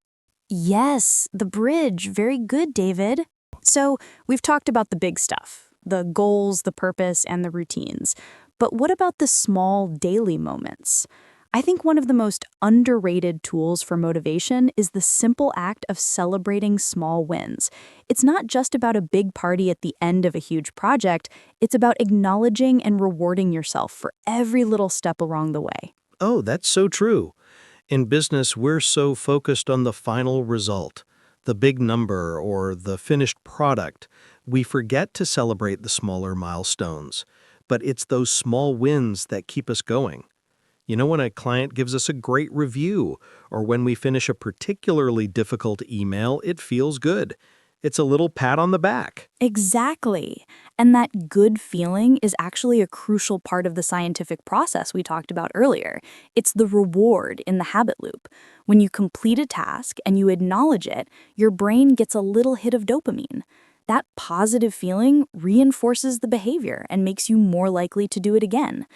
Yes, the bridge. Very good, David. So we've talked about the big stuff, the goals, the purpose, and the routines. But what about the small daily moments? I think one of the most underrated tools for motivation is the simple act of celebrating small wins. It's not just about a big party at the end of a huge project, it's about acknowledging and rewarding yourself for every little step along the way. Oh, that's so true. In business, we're so focused on the final result, the big number or the finished product, we forget to celebrate the smaller milestones. But it's those small wins that keep us going. You know, when a client gives us a great review, or when we finish a particularly difficult email, it feels good. It's a little pat on the back. Exactly. And that good feeling is actually a crucial part of the scientific process we talked about earlier. It's the reward in the habit loop. When you complete a task and you acknowledge it, your brain gets a little hit of dopamine. That positive feeling reinforces the behavior and makes you more likely to do it again.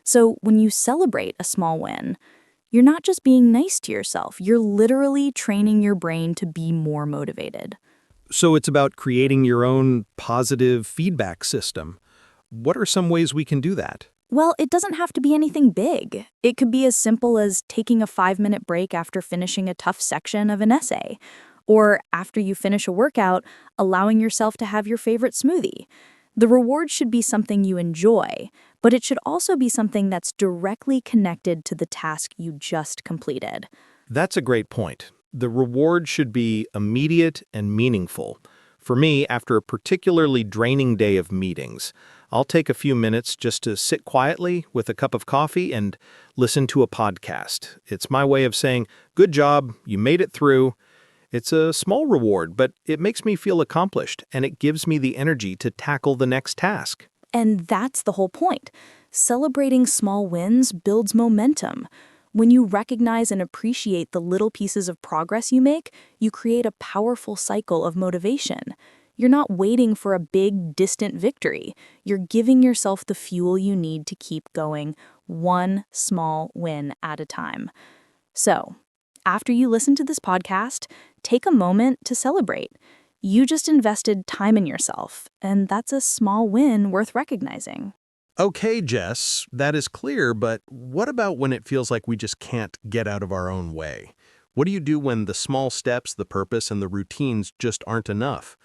So when you celebrate a small win, you're not just being nice to yourself, you're literally training your brain to be more motivated. So it's about creating your own positive feedback system. What are some ways we can do that? Well, it doesn't have to be anything big. It could be as simple as taking a 5-minute break after finishing a tough section of an essay. Or after you finish a workout, allowing yourself to have your favorite smoothie. The reward should be something you enjoy, but it should also be something that's directly connected to the task you just completed. That's a great point. The reward should be immediate and meaningful. For me, after a particularly draining day of meetings, I'll take a few minutes just to sit quietly with a cup of coffee and listen to a podcast. It's my way of saying, "Good job, you made it through." It's a small reward, but it makes me feel accomplished, and it gives me the energy to tackle the next task. And that's the whole point. Celebrating small wins builds momentum. When you recognize and appreciate the little pieces of progress you make, you create a powerful cycle of motivation. You're not waiting for a big, distant victory. You're giving yourself the fuel you need to keep going, one small win at a time. So, after you listen to this podcast, take a moment to celebrate. You just invested time in yourself, and that's a small win worth recognizing. Okay, Jess, that is clear, but what about when it feels like we just can't get out of our own way? What do you do when the small steps, the purpose, and the routines just aren't enough?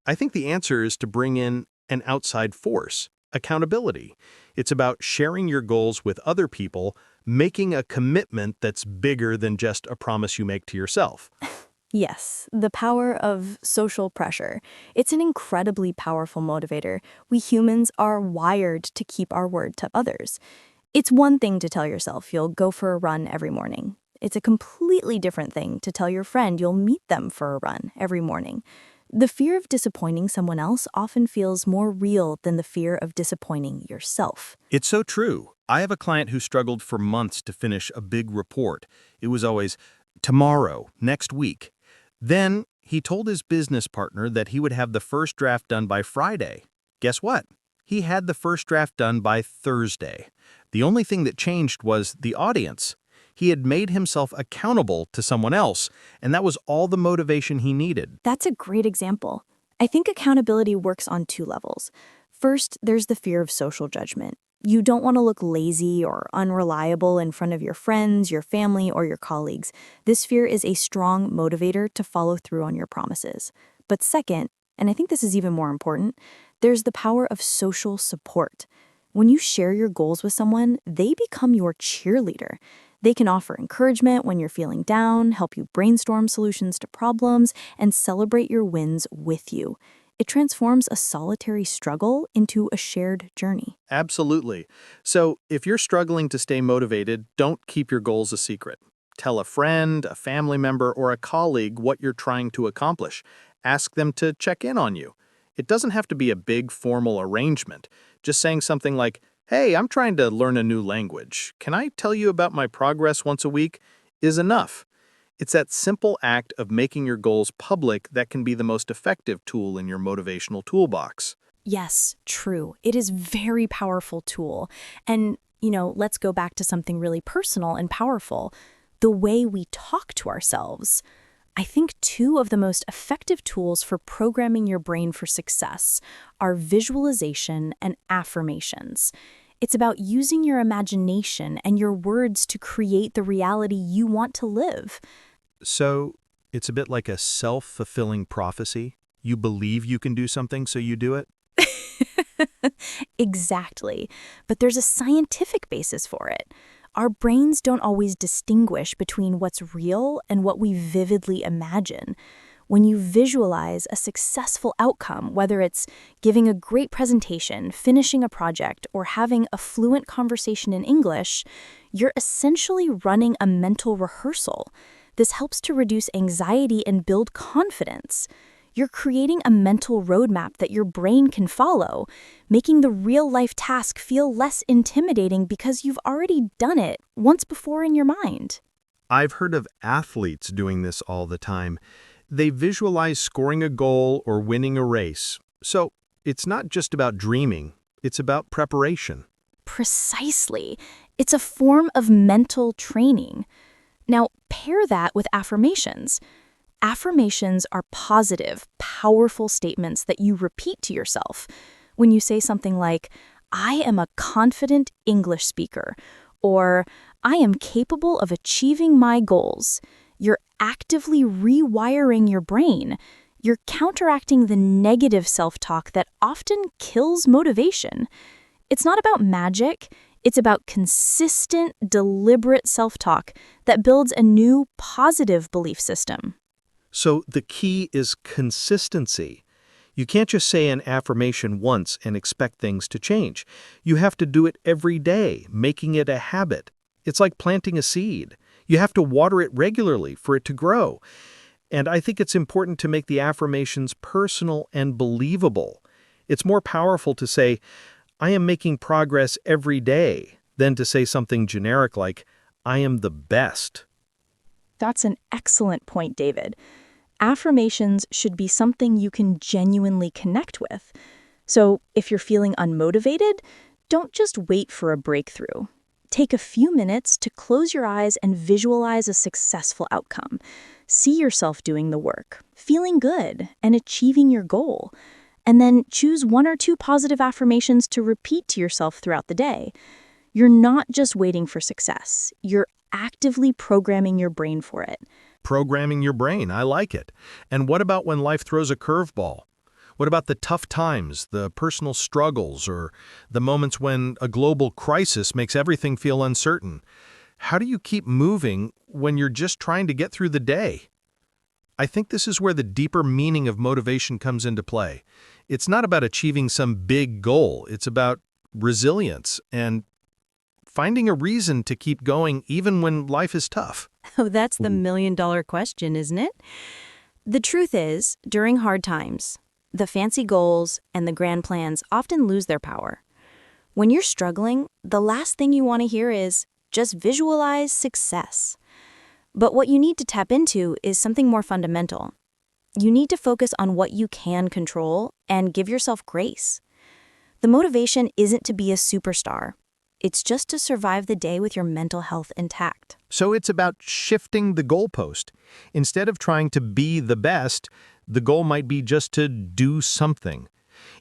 I think the answer is to bring in an outside force, accountability. It's about sharing your goals with other people, making a commitment that's bigger than just a promise you make to yourself. Yes, the power of social pressure. It's an incredibly powerful motivator. We humans are wired to keep our word to others. It's one thing to tell yourself you'll go for a run every morning. It's a completely different thing to tell your friend you'll meet them for a run every morning. The fear of disappointing someone else often feels more real than the fear of disappointing yourself. It's so true. I have a client who struggled for months to finish a big report. It was always, tomorrow, next week. Then he told his business partner that he would have the first draft done by Friday. Guess what? He had the first draft done by Thursday. The only thing that changed was the audience. He had made himself accountable to someone else, and that was all the motivation he needed. That's a great example. I think accountability works on two levels. First, there's the fear of social judgment. You don't want to look lazy or unreliable in front of your friends, your family, or your colleagues. This fear is a strong motivator to follow through on your promises. But second, and I think this is even more important, there's the power of social support. When you share your goals with someone, they become your cheerleader. They can offer encouragement when you're feeling down, help you brainstorm solutions to problems, and celebrate your wins with you. It transforms a solitary struggle into a shared journey. Absolutely. So if you're struggling to stay motivated, don't keep your goals a secret. Tell a friend, a family member, or a colleague what you're trying to accomplish. Ask them to check in on you. It doesn't have to be a big formal arrangement. Just saying something like, "Hey, I'm trying to learn a new language. Can I tell you about my progress once a week?" is enough. It's that simple act of making your goals public that can be the most effective tool in your motivational toolbox. Yes, true. It is a very powerful tool. And, let's go back to something really personal and powerful. The way we talk to ourselves. I think two of the most effective tools for programming your brain for success are visualization and affirmations. It's about using your imagination and your words to create the reality you want to live. So it's a bit like a self-fulfilling prophecy. You believe you can do something, so you do it. Exactly. But there's a scientific basis for it. Our brains don't always distinguish between what's real and what we vividly imagine. When you visualize a successful outcome, whether it's giving a great presentation, finishing a project, or having a fluent conversation in English, you're essentially running a mental rehearsal. This helps to reduce anxiety and build confidence. You're creating a mental roadmap that your brain can follow, making the real-life task feel less intimidating because you've already done it once before in your mind. I've heard of athletes doing this all the time. They visualize scoring a goal or winning a race. So it's not just about dreaming, it's about preparation. Precisely. It's a form of mental training. Now, pair that with affirmations. Affirmations are positive, powerful statements that you repeat to yourself. When you say something like, "I am a confident English speaker," or "I am capable of achieving my goals," you're actively rewiring your brain. You're counteracting the negative self-talk that often kills motivation. It's not about magic. It's about consistent, deliberate self-talk that builds a new, positive belief system. So the key is consistency. You can't just say an affirmation once and expect things to change. You have to do it every day, making it a habit. It's like planting a seed. You have to water it regularly for it to grow. And I think it's important to make the affirmations personal and believable. It's more powerful to say, "I am making progress every day," than to say something generic like, "I am the best." That's an excellent point, David. Affirmations should be something you can genuinely connect with. So if you're feeling unmotivated, don't just wait for a breakthrough. Take a few minutes to close your eyes and visualize a successful outcome. See yourself doing the work, feeling good, and achieving your goal. And then choose one or two positive affirmations to repeat to yourself throughout the day. You're not just waiting for success. You're actively programming your brain for it. Programming your brain, I like it. And what about when life throws a curveball? What about the tough times, the personal struggles, or the moments when a global crisis makes everything feel uncertain? How do you keep moving when you're just trying to get through the day? I think this is where the deeper meaning of motivation comes into play. It's not about achieving some big goal. It's about resilience and finding a reason to keep going even when life is tough. Oh, that's the million-dollar question, isn't it? The truth is, during hard times, the fancy goals and the grand plans often lose their power. When you're struggling, the last thing you want to hear is, "Just visualize success." But what you need to tap into is something more fundamental. You need to focus on what you can control and give yourself grace. The motivation isn't to be a superstar. It's just to survive the day with your mental health intact. So it's about shifting the goalpost. Instead of trying to be the best, the goal might be just to do something.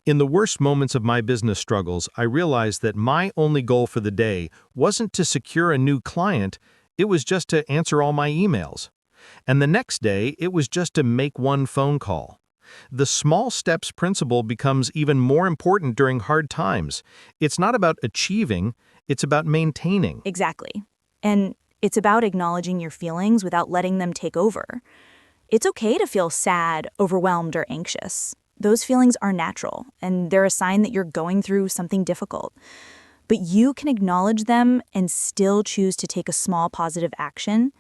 In the worst moments of my business struggles, I realized that my only goal for the day wasn't to secure a new client, it was just to answer all my emails. And the next day, it was just to make one phone call. The small steps principle becomes even more important during hard times. It's not about achieving, it's about maintaining. Exactly. And it's about acknowledging your feelings without letting them take over. It's okay to feel sad, overwhelmed, or anxious. Those feelings are natural, and they're a sign that you're going through something difficult. But you can acknowledge them and still choose to take a small positive action.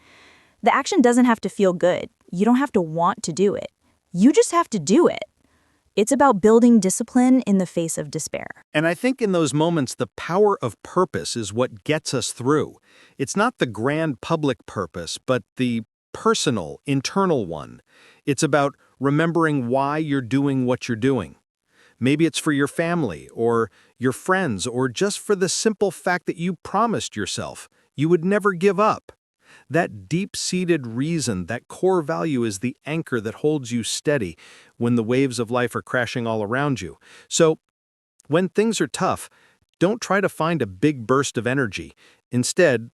The action doesn't have to feel good. You don't have to want to do it. You just have to do it. It's about building discipline in the face of despair. And I think in those moments, the power of purpose is what gets us through. It's not the grand public purpose, but the personal, internal one. It's about remembering why you're doing what you're doing. Maybe it's for your family or your friends or just for the simple fact that you promised yourself you would never give up. That deep-seated reason, that core value is the anchor that holds you steady when the waves of life are crashing all around you. So, when things are tough, don't try to find a big burst of energy. Instead,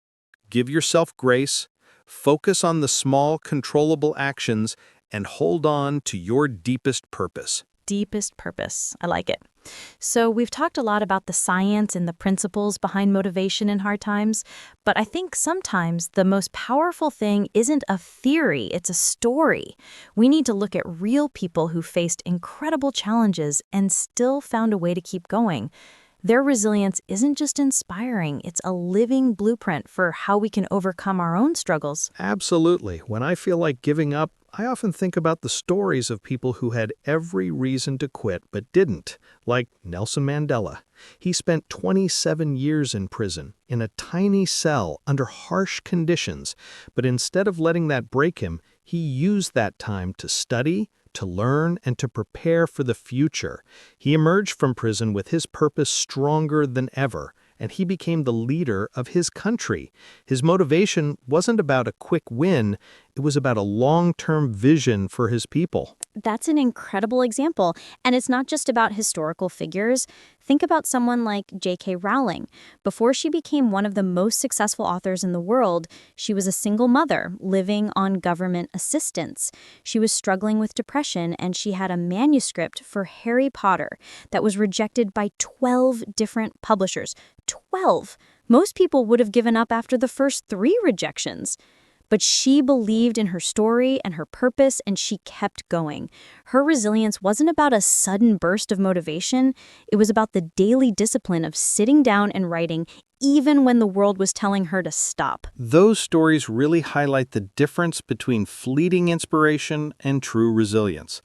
give yourself grace, focus on the small, controllable actions, and hold on to your deepest purpose. Deepest purpose. I like it. So we've talked a lot about the science and the principles behind motivation in hard times, but I think sometimes the most powerful thing isn't a theory, it's a story. We need to look at real people who faced incredible challenges and still found a way to keep going. Their resilience isn't just inspiring, it's a living blueprint for how we can overcome our own struggles. Absolutely. When I feel like giving up, I often think about the stories of people who had every reason to quit but didn't, like Nelson Mandela. He spent 27 years in prison, in a tiny cell, under harsh conditions, but instead of letting that break him, he used that time to study, to learn, and to prepare for the future. He emerged from prison with his purpose stronger than ever, and he became the leader of his country. His motivation wasn't about a quick win, it was about a long-term vision for his people. That's an incredible example. And it's not just about historical figures. Think about someone like J.K. Rowling. Before she became one of the most successful authors in the world, she was a single mother living on government assistance. She was struggling with depression, and she had a manuscript for Harry Potter that was rejected by 12 different publishers. 12! Most people would have given up after the first 3 rejections. But she believed in her story and her purpose, and she kept going. Her resilience wasn't about a sudden burst of motivation. It was about the daily discipline of sitting down and writing, even when the world was telling her to stop. Those stories really highlight the difference between fleeting inspiration and true resilience.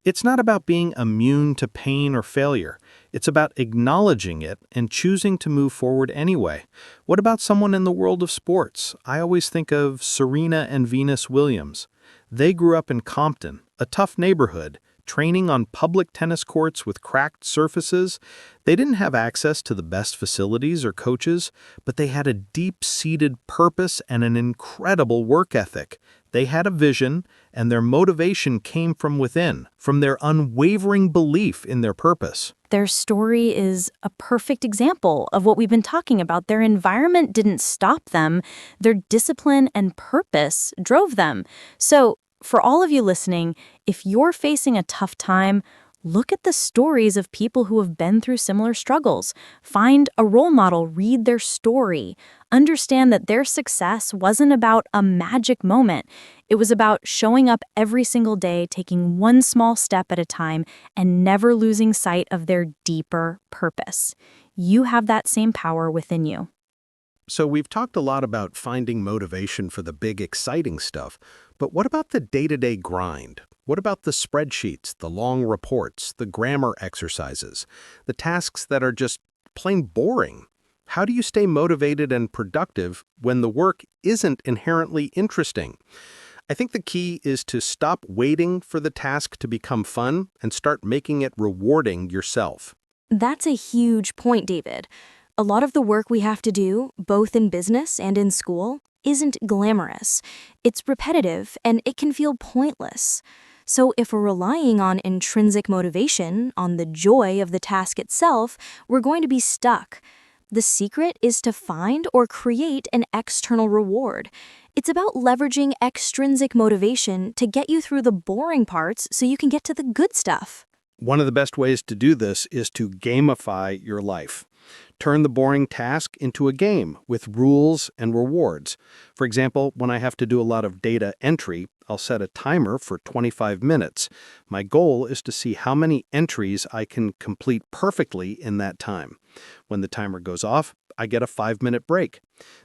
It's not about being immune to pain or failure. It's about acknowledging it and choosing to move forward anyway. What about someone in the world of sports? I always think of Serena and Venus Williams. They grew up in Compton, a tough neighborhood, training on public tennis courts with cracked surfaces. They didn't have access to the best facilities or coaches, but they had a deep-seated purpose and an incredible work ethic. They had a vision, and their motivation came from within, from their unwavering belief in their purpose. Their story is a perfect example of what we've been talking about. Their environment didn't stop them. Their discipline and purpose drove them. So, for all of you listening, if you're facing a tough time, look at the stories of people who have been through similar struggles. Find a role model, read their story. Understand that their success wasn't about a magic moment. It was about showing up every single day, taking one small step at a time, and never losing sight of their deeper purpose. You have that same power within you. So we've talked a lot about finding motivation for the big, exciting stuff, but what about the day-to-day grind? What about the spreadsheets, the long reports, the grammar exercises, the tasks that are just plain boring? How do you stay motivated and productive when the work isn't inherently interesting? I think the key is to stop waiting for the task to become fun and start making it rewarding yourself. That's a huge point, David. A lot of the work we have to do, both in business and in school, isn't glamorous. It's repetitive and it can feel pointless. So if we're relying on intrinsic motivation, on the joy of the task itself, we're going to be stuck. The secret is to find or create an external reward. It's about leveraging extrinsic motivation to get you through the boring parts so you can get to the good stuff. One of the best ways to do this is to gamify your life. Turn the boring task into a game with rules and rewards. For example, when I have to do a lot of data entry, I'll set a timer for 25 minutes. My goal is to see how many entries I can complete perfectly in that time. When the timer goes off, I get a 5-minute break.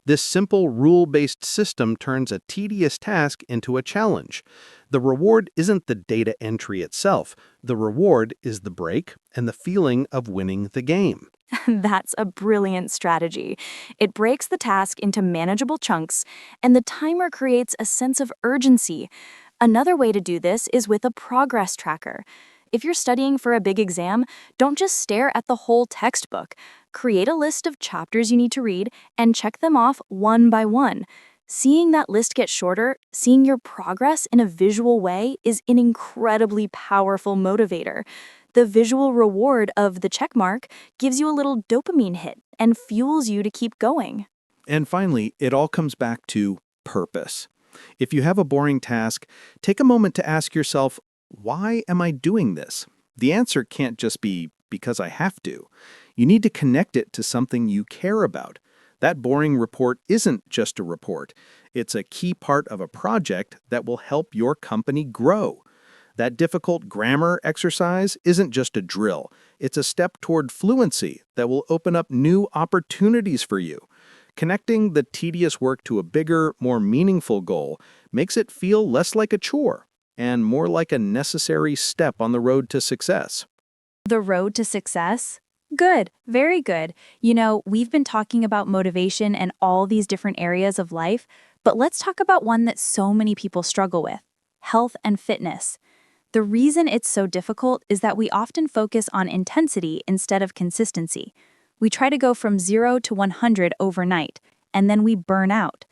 This simple rule-based system turns a tedious task into a challenge. The reward isn't the data entry itself. The reward is the break and the feeling of winning the game. That's a brilliant strategy. It breaks the task into manageable chunks, and the timer creates a sense of urgency. Another way to do this is with a progress tracker. If you're studying for a big exam, don't just stare at the whole textbook. Create a list of chapters you need to read and check them off one by one. Seeing that list get shorter, seeing your progress in a visual way is an incredibly powerful motivator. The visual reward of the checkmark gives you a little dopamine hit and fuels you to keep going. And finally, it all comes back to purpose. If you have a boring task, take a moment to ask yourself, why am I doing this? The answer can't just be because I have to. You need to connect it to something you care about. That boring report isn't just a report. It's a key part of a project that will help your company grow. That difficult grammar exercise isn't just a drill. It's a step toward fluency that will open up new opportunities for you. Connecting the tedious work to a bigger, more meaningful goal makes it feel less like a chore and more like a necessary step on the road to success. The road to success? Good, very good. You know, we've been talking about motivation and all these different areas of life, but let's talk about one that so many people struggle with: health and fitness. The reason it's so difficult is that we often focus on intensity instead of consistency. We try to go from 0 to 100 overnight, and then we burn out.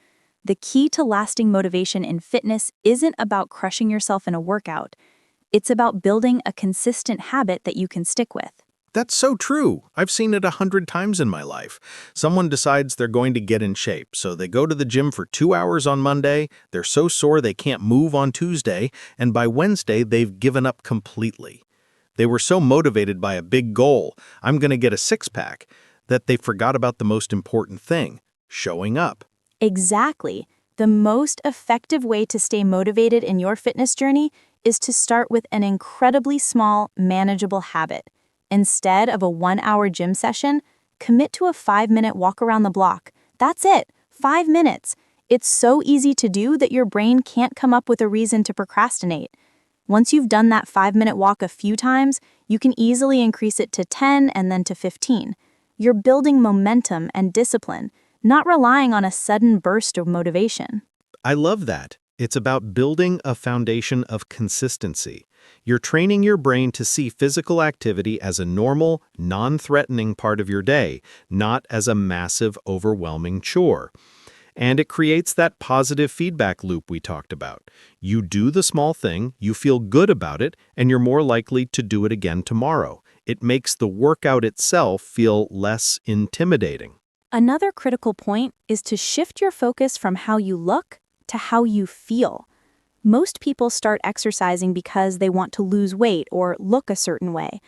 The key to lasting motivation in fitness isn't about crushing yourself in a workout. It's about building a consistent habit that you can stick with. That's so true. I've seen it 100 times in my life. Someone decides they're going to get in shape, so they go to the gym for 2 hours on Monday, they're so sore they can't move on Tuesday, and by Wednesday they've given up completely. They were so motivated by a big goal, I'm going to get a six-pack, that they forgot about the most important thing: showing up. Exactly. The most effective way to stay motivated in your fitness journey is to start with an incredibly small, manageable habit. Instead of a 1-hour gym session, commit to a 5-minute walk around the block. That's it, 5 minutes. It's so easy to do that your brain can't come up with a reason to procrastinate. Once you've done that 5-minute walk a few times, you can easily increase it to 10 and then to 15. You're building momentum and discipline, not relying on a sudden burst of motivation. I love that. It's about building a foundation of consistency. You're training your brain to see physical activity as a normal, non-threatening part of your day, not as a massive, overwhelming chore. And it creates that positive feedback loop we talked about. You do the small thing, you feel good about it, and you're more likely to do it again tomorrow. It makes the workout itself feel less intimidating. Another critical point is to shift your focus from how you look to how you feel. Most people start exercising because they want to lose weight or look a certain way.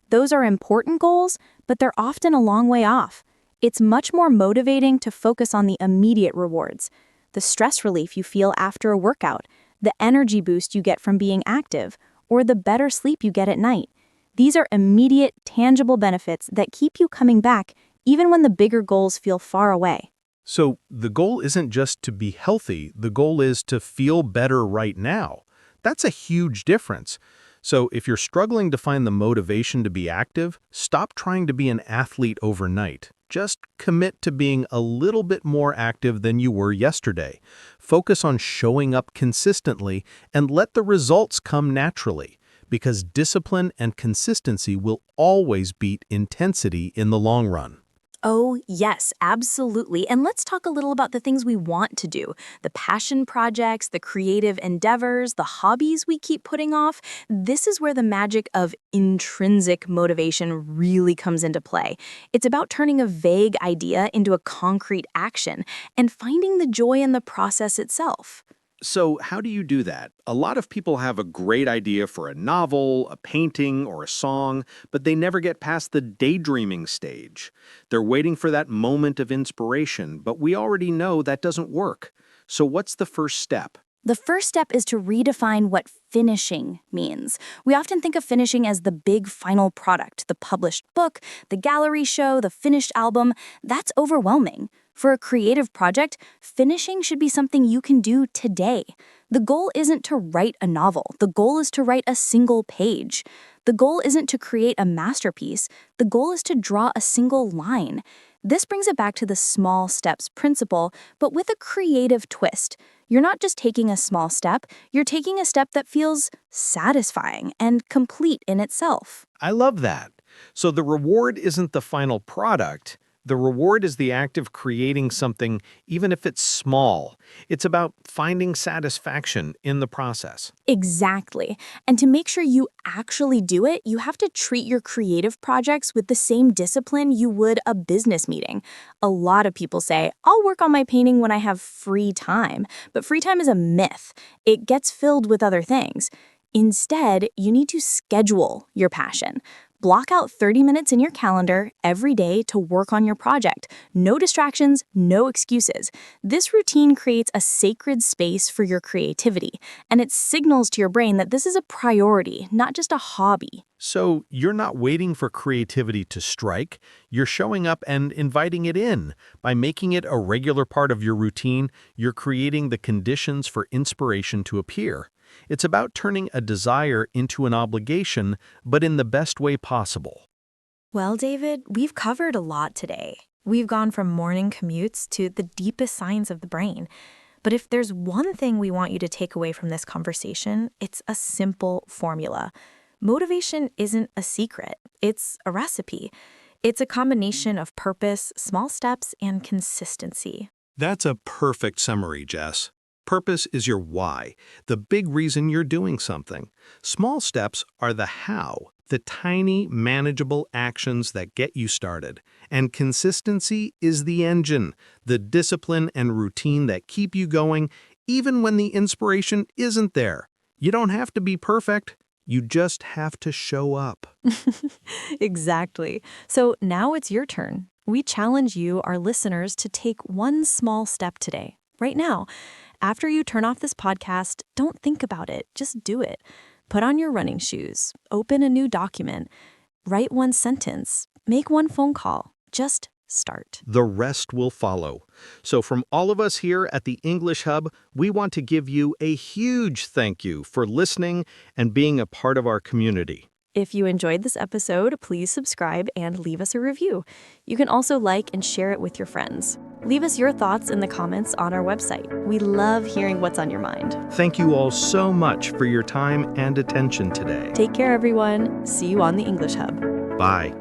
Those are important goals, but they're often a long way off. It's much more motivating to focus on the immediate rewards: the stress relief you feel after a workout, the energy boost you get from being active, or the better sleep you get at night. These are immediate, tangible benefits that keep you coming back even when the bigger goals feel far away. So the goal isn't just to be healthy, the goal is to feel better right now. That's a huge difference. So if you're struggling to find the motivation to be active, stop trying to be an athlete overnight. Just commit to being a little bit more active than you were yesterday. Focus on showing up consistently and let the results come naturally, because discipline and consistency will always beat intensity in the long run. Oh, yes, absolutely. And let's talk a little about the things we want to do. The passion projects, the creative endeavors, the hobbies we keep putting off. This is where the magic of intrinsic motivation really comes into play. It's about turning a vague idea into a concrete action and finding the joy in the process itself. So how do you do that? A lot of people have a great idea for a novel, a painting, or a song, but they never get past the daydreaming stage. They're waiting for that moment of inspiration, but we already know that doesn't work. So what's the first step? The first step is to redefine what finishing means. We often think of finishing as the big final product, the published book, the gallery show, the finished album. That's overwhelming. For a creative project, finishing should be something you can do today. The goal isn't to write a novel. The goal is to write a single page. The goal isn't to create a masterpiece. The goal is to draw a single line. This brings it back to the small steps principle, but with a creative twist. You're not just taking a small step, you're taking a step that feels satisfying and complete in itself. I love that. So the reward isn't the final product. The reward is the act of creating something, even if it's small. It's about finding satisfaction in the process. Exactly. And to make sure you actually do it, you have to treat your creative projects with the same discipline you would a business meeting. A lot of people say, I'll work on my painting when I have free time. But free time is a myth. It gets filled with other things. Instead, you need to schedule your passion. Block out 30 minutes in your calendar every day to work on your project. No distractions, no excuses. This routine creates a sacred space for your creativity, and it signals to your brain that this is a priority, not just a hobby. So you're not waiting for creativity to strike, you're showing up and inviting it in. By making it a regular part of your routine, you're creating the conditions for inspiration to appear. It's about turning a desire into an obligation, but in the best way possible. Well, David, we've covered a lot today. We've gone from morning commutes to the deepest science of the brain. But if there's one thing we want you to take away from this conversation, it's a simple formula. Motivation isn't a secret. It's a recipe. It's a combination of purpose, small steps, and consistency. That's a perfect summary, Jess. Purpose is your why, the big reason you're doing something. Small steps are the how, the tiny, manageable actions that get you started. And consistency is the engine, the discipline and routine that keep you going, even when the inspiration isn't there. You don't have to be perfect. You just have to show up. Exactly. So now it's your turn. We challenge you, our listeners, to take one small step today, right now. After you turn off this podcast, don't think about it. Just do it. Put on your running shoes. Open a new document. Write one sentence. Make one phone call. Just start. The rest will follow. So from all of us here at the English Hub, we want to give you a huge thank you for listening and being a part of our community. If you enjoyed this episode, please subscribe and leave us a review. You can also like and share it with your friends. Leave us your thoughts in the comments on our website. We love hearing what's on your mind. Thank you all so much for your time and attention today. Take care, everyone. See you on the English Hub. Bye.